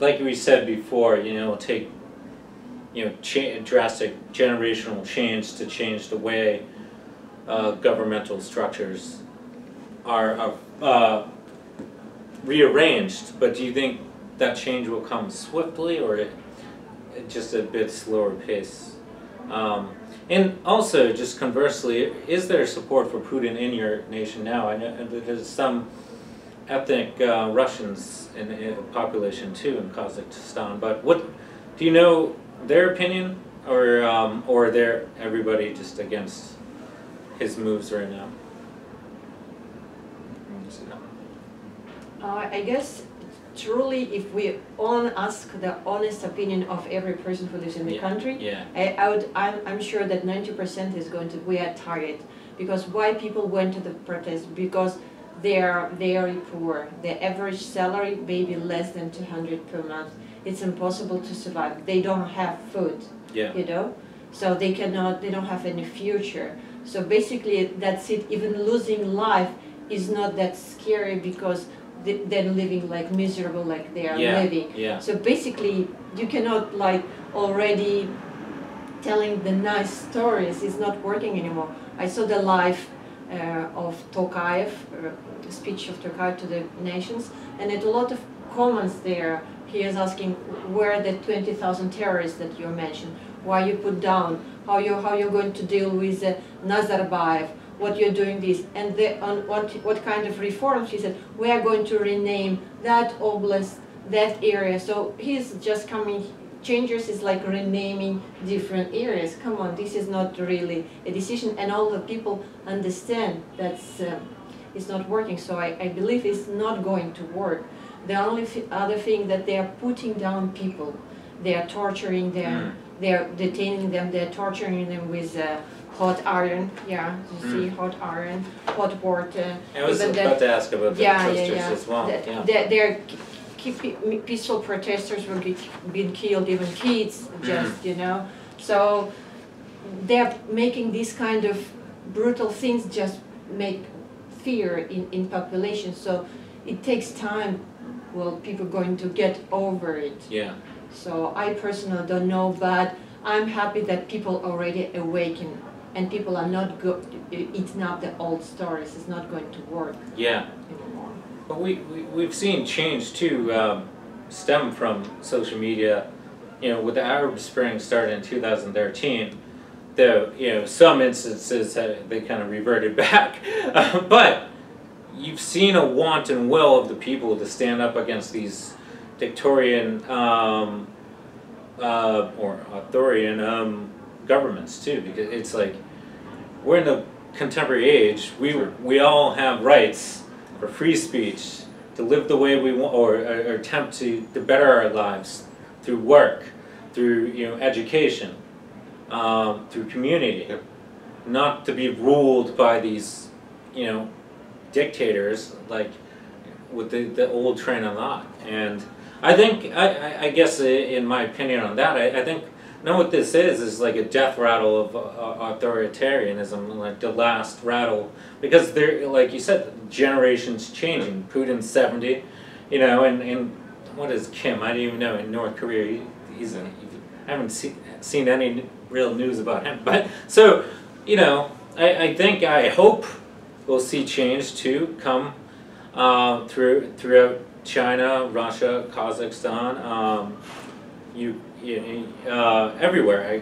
Like we said before, take drastic generational change to change the way governmental structures are rearranged. But do you think that change will come swiftly, or just a bit slower pace? And also, just conversely, is there support for Putin in your nation now? I know there's some ethnic Russians in the population too in Kazakhstan, but what do you know their opinion, or they're everybody just against his moves right now? I guess truly, if we ask the honest opinion of every person who lives in the country, I'm sure that 90% is going to be a target. Because why people went to the protest? Because they are very poor. The average salary may be less than 200 per month. It's impossible to survive. They don't have food, so they don't have any future. So basically that's it. Even losing life is not that scary, because they're living like miserable like they are living. So basically you cannot like already telling the nice stories is not working anymore. I saw the live of Tokayev, speech of Tokayev to the nations, and at a lot of comments there he is asking where the 20,000 terrorists that you mentioned, why you put down, how you're going to deal with Nazarbayev, what you're doing this, and what kind of reforms. He said, we are going to rename that oblast, that area. So he's just coming, changes is like renaming different areas. Come on, this is not really a decision, and all the people understand that's it's not working. So I believe it's not going to work. The only other thing that they are putting down people, they are torturing them, they're detaining them, they're torturing them with hot iron. Yeah, you see, hot iron, hot water. I was about to ask about the protesters as well. They're peaceful protesters were being killed, even kids, just you know. So they're making these kind of brutal things just make fear in population. So it takes time. Well, people are going to get over it. Yeah. So I personally don't know, but I'm happy that people already awaken and people are not eating up the old stories. It's not going to work. Yeah. Anymore. But we've seen change too stem from social media. You know, with the Arab Spring started in 2013, some instances they kind of reverted back, but you've seen a wanton will of the people to stand up against these dictatorial or authoritarian governments too, because it's like we're in the contemporary age. We all have rights for free speech, to live the way we want, or attempt to better our lives through work, through education, through community, not to be ruled by these dictators like with the old train of thought. And I think I guess in my opinion on that, I think what this is like a death rattle of authoritarianism, like the last rattle, because they're, like you said, generations changing. Putin's 70, and what is Kim? I don't even know. In North Korea, I haven't seen any real news about him. But so, I hope we'll see change too come throughout China, Russia, Kazakhstan, everywhere,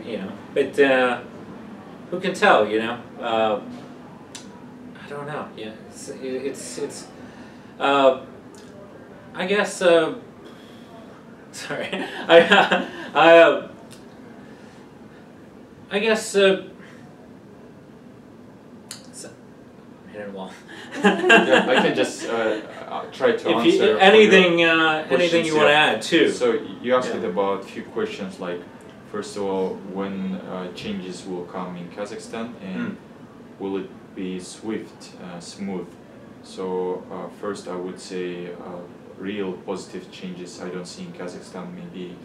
but who can tell, I don't know, yeah, it's I guess, sorry, I guess, well. Yeah, I can just try to answer. Anything you want to add too? So you asked it about a few questions, like first of all, when changes will come in Kazakhstan, and will it be swift, smooth? So first, I would say real positive changes I don't see in Kazakhstan maybe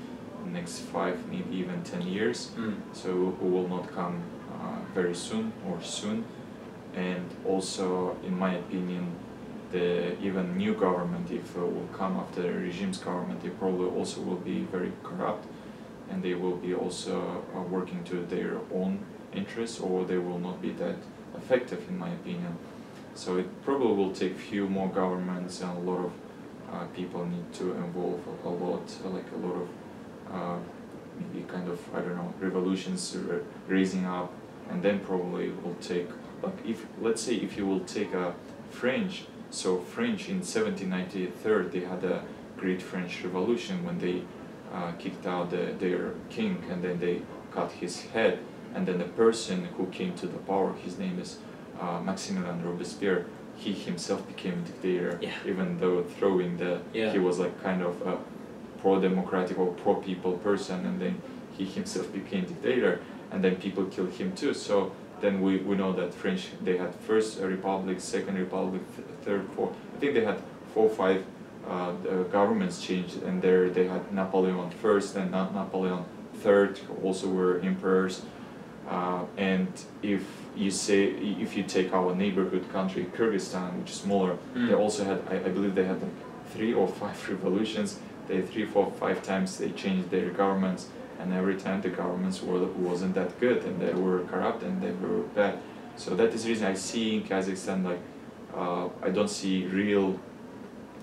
next 5, maybe even 10 years. So who will not come very soon or soon. And also, in my opinion, the even new government, if will come after the regime's government, they probably also will be very corrupt, and they will be also working to their own interests, or they will not be that effective, in my opinion. So it probably will take few more governments, and a lot of people need to involve a lot, like a lot of maybe kind of, I don't know, revolutions raising up, and then probably it will take. Like if, let's say, if you will take a French, so French in 1793, they had a great French Revolution when they kicked out their king, and then they cut his head, and then the person who came to the power, his name is Maximilien Robespierre, he himself became a dictator, even though he was like kind of a pro-democratic or pro-people person, and then he himself became dictator, and then people killed him too. So then we know that French, they had first republic, second republic, third, fourth. I think they had 4 or 5 governments changed, and there they had Napoleon first and not Napoleon third, also were emperors. And if you take our neighborhood country, Kyrgyzstan, which is smaller, they also had, I believe they had like 3 or 5 revolutions. They 3, 4, 5 times they changed their governments. And every time the governments wasn't that good, and they were corrupt, and they were bad. So that is the reason I see in Kazakhstan, like, I don't see real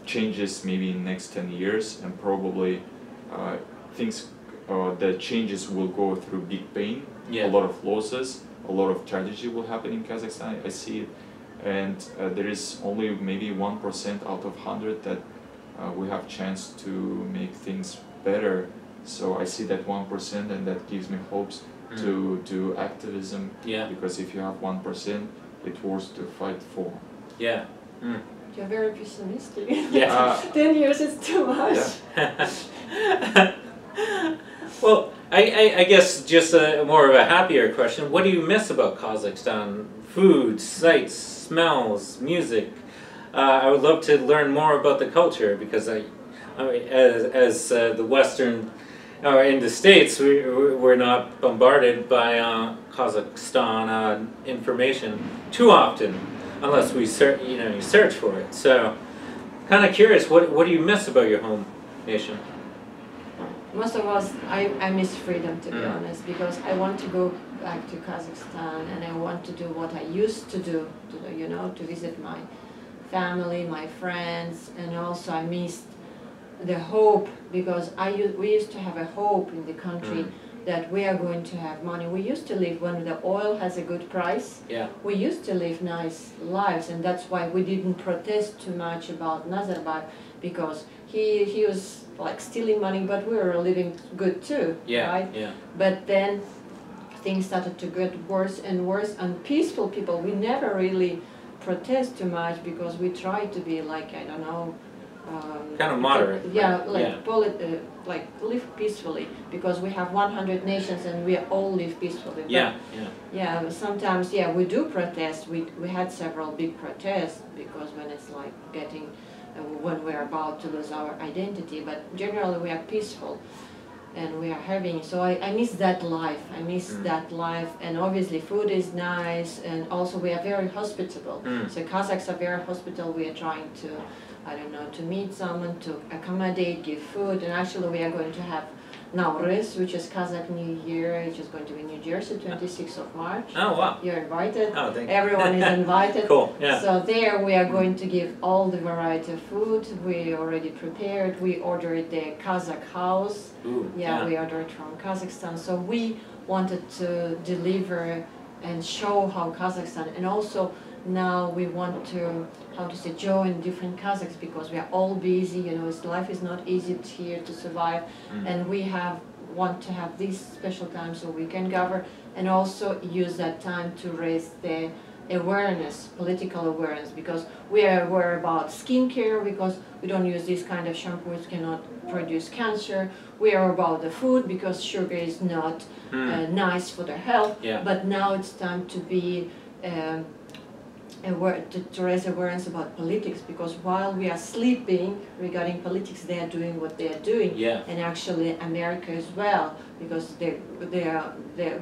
changes maybe in the next 10 years, and probably the changes will go through big pain, a lot of losses, a lot of tragedy will happen in Kazakhstan, I see it. And there is only maybe 1% out of 100 that we have chance to make things better. So I see that 1%, and that gives me hopes to do activism. Because if you have 1%, it's worth to fight for. Yeah. You're very pessimistic. 10 years is too much. Well, I guess just more of a happier question. What do you miss about Kazakhstan? Food, sights, smells, music. I would love to learn more about the culture because I mean, as the Western, or in the States, we're not bombarded by Kazakhstan information too often, unless we you search for it. So, kind of curious, what do you miss about your home nation? Most of us, I miss freedom, to be honest, because I want to go back to Kazakhstan and I want to do what I used to do, to visit my family, my friends, and also I missed the hope, because we used to have a hope in the country that we are going to have money. We used to live when the oil has a good price. Yeah. We used to live nice lives, and that's why we didn't protest too much about Nazarbayev, because he was like stealing money, but we were living good too, right? Yeah. But then things started to get worse and worse, and peaceful people, we never really protest too much because we try to be like, I don't know, kind of moderate. Yeah, right? like like live peacefully, because we have 100 nations and we all live peacefully. Yeah. Sometimes, yeah, we do protest. We had several big protests because when it's like getting, when we're about to lose our identity, but generally we are peaceful and we are having, so I miss that life. I miss that life, and obviously food is nice, and also we are very hospitable. So Kazakhs are very hospitable. We are trying to, I don't know, to meet someone, to accommodate, give food, and actually we are going to have Nowruz, which is Kazakh New Year, which is going to be in New Jersey, 26th of March. Oh, wow. You're invited. Oh, thank you. Everyone is invited. Cool, yeah. So there we are going to give all the variety of food. We already prepared. We ordered the Kazakh house. Ooh, yeah, we ordered from Kazakhstan. So we wanted to deliver and show how Kazakhstan, and also now we want to, join different Kazakhs, because we are all busy, life is not easy here to survive, and we want to have this special time so we can gather and also use that time to raise the awareness, political awareness, because we are aware about skincare, because we don't use this kind of shampoo, it cannot produce cancer. We are about the food, because sugar is not nice for the health, but now it's time to be to raise awareness about politics, because while we are sleeping regarding politics, they are doing what they are doing, and actually America as well, because the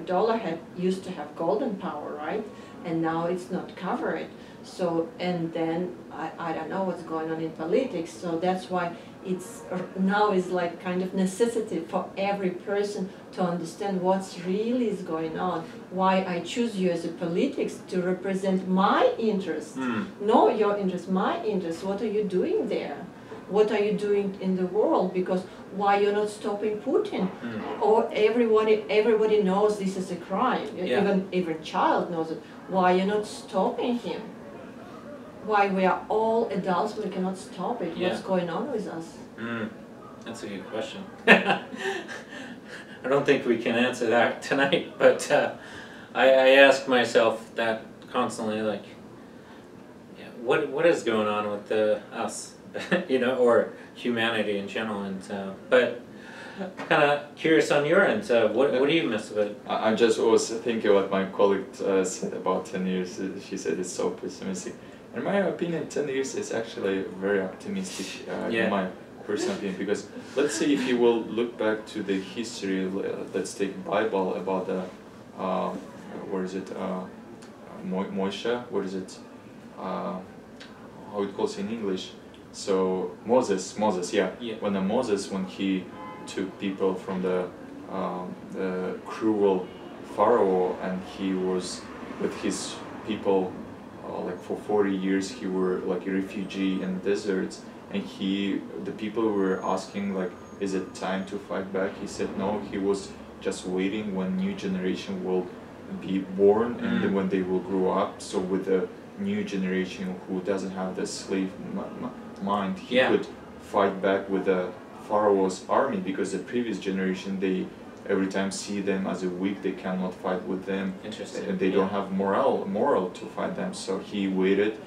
dollar used to have golden power, right? And now it's not covered. So, and then I don't know what's going on in politics, so that's why it's now is like kind of necessity for every person to understand what's really is going on, why I choose you as a politics to represent my interests, not your interests, my interests. What are you doing there? What are you doing in the world? Because why you're not stopping Putin? Or everybody knows this is a crime. Even child knows it. Why you're not stopping him? Why we are all adults, we cannot stop it? What's going on with us? That's a good question. I don't think we can answer that tonight, but I ask myself that constantly, like, what is going on with us, or humanity in general, and but kind of curious on your end. What do you miss of it? I just was thinking what my colleague said about 10 years. She said it's so pessimistic. In my opinion, 10 years is actually very optimistic, in my personal opinion, because let's say if you will look back to the history, let's take Bible about the, what is it, Moshe, what is it, how it calls in English, so Moses, when he took people from the cruel Pharaoh, and he was with his people like for 40 years, he were like a refugee in deserts, and the people were asking like, is it time to fight back? He said no, he was just waiting when new generation will be born, and then when they will grow up, so with the new generation who doesn't have the slave mind, he could fight back with the Pharaoh's army, because the previous generation, they every time see them as a weak, they cannot fight with them. And they don't have moral to fight them. So he waited,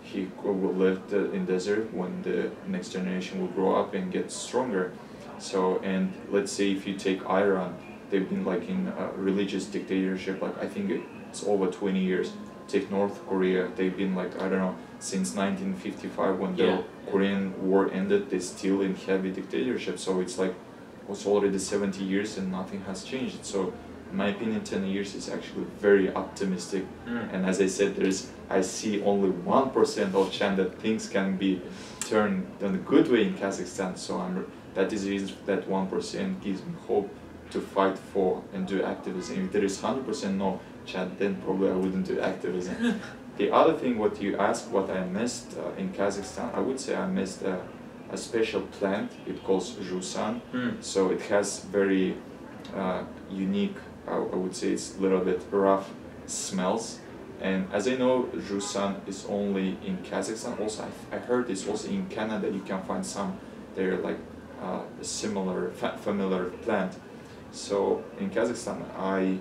he lived in desert when the next generation will grow up and get stronger. So, and let's say if you take Iran, they've been like in religious dictatorship. Like I think it's over 20 years. Take North Korea, they've been like, I don't know, since 1955 when the Korean War ended, they're still in heavy dictatorship. So it's like, it's already 70 years and nothing has changed. So in my opinion, 10 years is actually very optimistic. And as I said, I see only 1% of chance that things can be turned in a good way in Kazakhstan. So that is the reason that 1% gives me hope to fight for and do activism. If there is 100% no chance, then probably I wouldn't do activism. The other thing, what you asked, what I missed in Kazakhstan, I would say I missed a special plant. It calls Zhusan. So it has very unique, I would say it's a little bit rough smells. And as I know, Zhusan is only in Kazakhstan. Also, I heard it's also in Canada. You can find some there, like similar, familiar plant. So in Kazakhstan,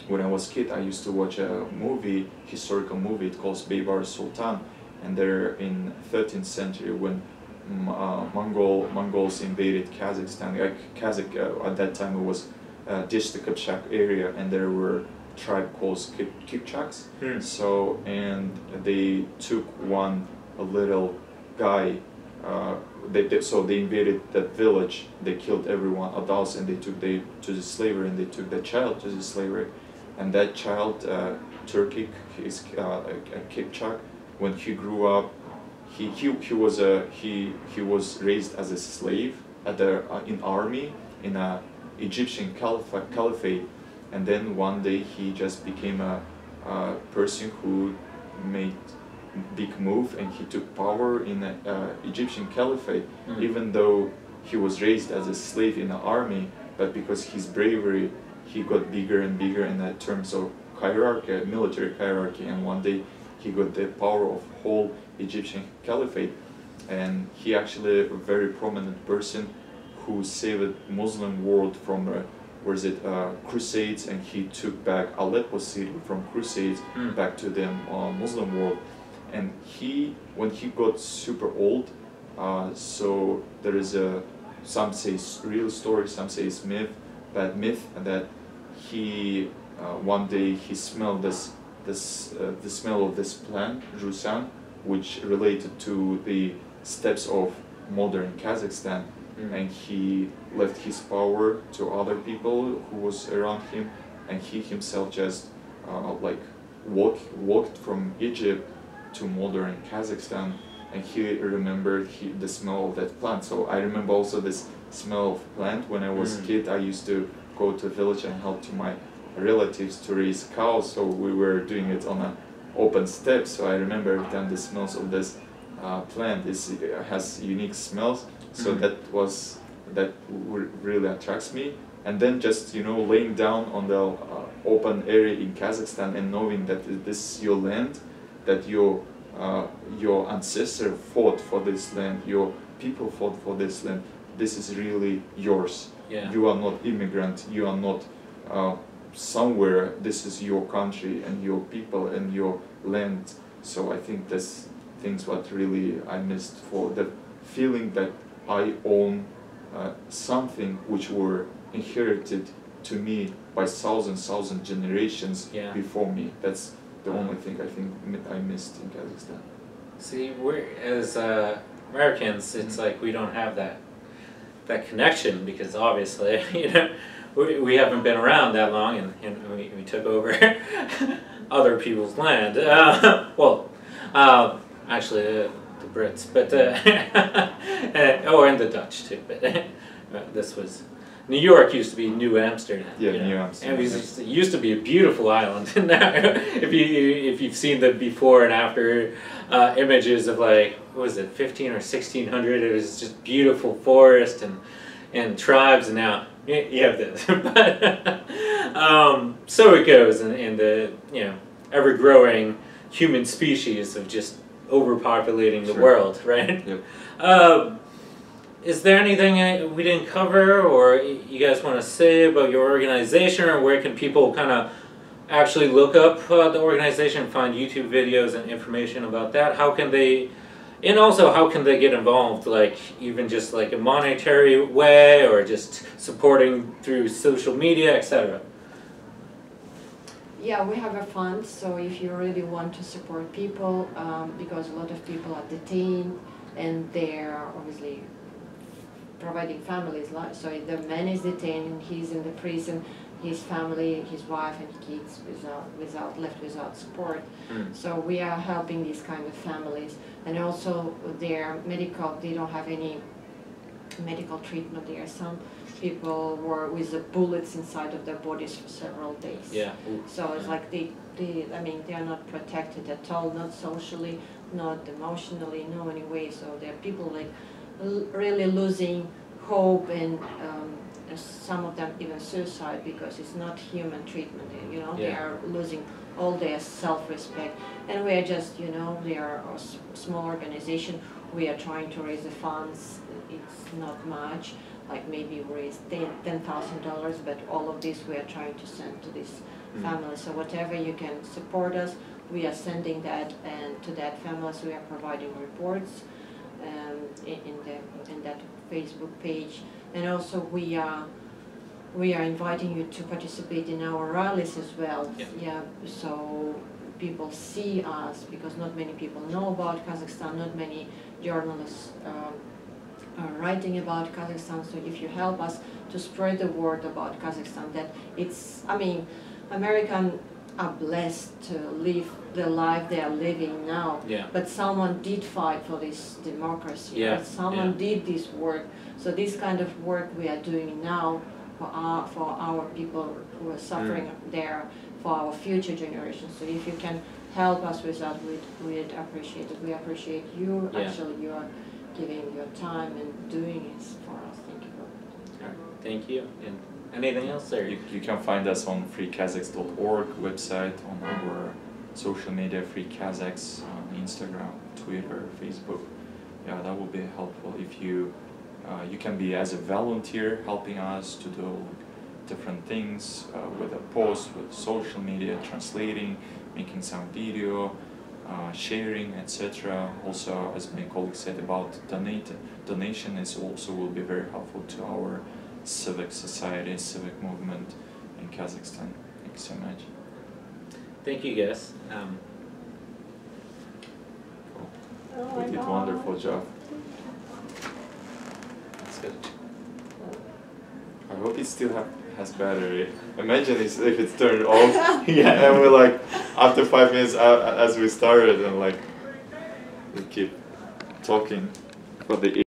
when I was a kid, I used to watch a movie, historical movie. It calls Beybar Sultan, and they're in 13th century when Mongols invaded Kazakhstan. At that time it was just the Kipchak area, and there were tribe called Kipchaks. So and they took a little guy. So they invaded that village. They killed everyone, adults, and they took to the slavery, and they took the child to the slavery. And that child, Turkic, he's a Kipchak. When he grew up, he was raised as a slave in army in a Egyptian caliphate, and then one day he just became a person who made big move, and he took power in the Egyptian caliphate, even though he was raised as a slave in the army. But because his bravery, he got bigger and bigger in terms of hierarchy, military hierarchy, and one day he got the power of whole Egyptian caliphate. And he actually a very prominent person who saved Muslim world from crusades, and he took back Aleppo city from crusades back to the Muslim world. And when he got super old, so there is some say real story, some say it's myth, that he one day he smelled the smell of this plant, Zhusan, which related to the steppes of modern Kazakhstan, and he left his power to other people who was around him, and he himself just walked from Egypt to modern Kazakhstan, and he remembered the smell of that plant. So I remember also this smell of plant. When I was a kid, I used to go to a village and help to my relatives to raise cows, so we were doing it on an open steppe. So I remember every time the smells of this plant has unique smells. So that really attracts me. And then just laying down on the open area in Kazakhstan and knowing that this is your land, that your ancestor fought for this land, your people fought for this land. This is really yours. Yeah. You are not immigrant. You are not somewhere. This is your country and your people and your land. So I think that's things what really I missed, for the feeling that I own something which were inherited to me by thousand generations before me. That's the only thing I think I missed in Kazakhstan. See, we're as Americans, it's like we don't have that connection, because obviously, we haven't been around that long, and we took over other people's land. Actually, the Brits, but and the Dutch too. But this was. New York used to be New Amsterdam. Yeah, New Amsterdam. And it used to be a beautiful island. And now, if you've seen the before and after images of what was it, 15 or 1600, it was just beautiful forest and tribes, and now you have this. But so it goes, in the ever-growing human species of just overpopulating the world, right? Yep. Is there anything we didn't cover, or you guys want to say about your organization, or where can people kind of actually look up the organization, find YouTube videos and information about that? How can they And also, how can they get involved? Like, even just like a monetary way, or just supporting through social media, etc. Yeah, we have a fund, so if you really want to support people, because a lot of people are detained and they're obviously providing families, so the man is detained, he's in the prison, his family, his wife and kids left without support. So we are helping these kind of families, and also their medical, they don't have any medical treatment. There are some people were with the bullets inside of their bodies for several days. Yeah. So it's like they are not protected at all, not socially, not emotionally, no any way. So there are people like really losing hope, and some of them even suicide, because it's not human treatment. You know, they are losing all their self-respect. And we are just, you know, we are a small organization. We are trying to raise the funds. It's not much, like maybe raise $10,000, but all of this we are trying to send to this family. So whatever you can support us, we are sending that, and to that families we are providing reports in that Facebook page. And also we are inviting you to participate in our rallies as well. Yeah, so people see us, because not many people know about Kazakhstan, not many journalists are writing about Kazakhstan. So if you help us to spread the word about Kazakhstan, that it's, I mean, Americans are blessed to live the life they are living now. Yeah. But someone did fight for this democracy. Yeah. Right? Someone did this work. So this kind of work we are doing now for our people who are suffering there, for our future generations. So if you can help us with that, we'd appreciate it. We appreciate you. Yeah. Actually, you are giving your time and doing it for us. Thank you. All right. Thank you. And anything else there? You can find us on freekazakhs.org website, on our social media, Free Kazakhs, on Instagram, Twitter, Facebook. Yeah, that will be helpful. If you can be as a volunteer helping us to do different things with a post, with social media, translating, making some video, sharing, etc. Also, as my colleague said about donation is also will be very helpful to our civic society, civic movement in Kazakhstan. Thank you so much. Thank you, guys. We did a wonderful job. That's good. I hope it still has battery. Imagine if it's turned off. Yeah. And we're like, after 5 minutes as we started, and like, we keep talking for the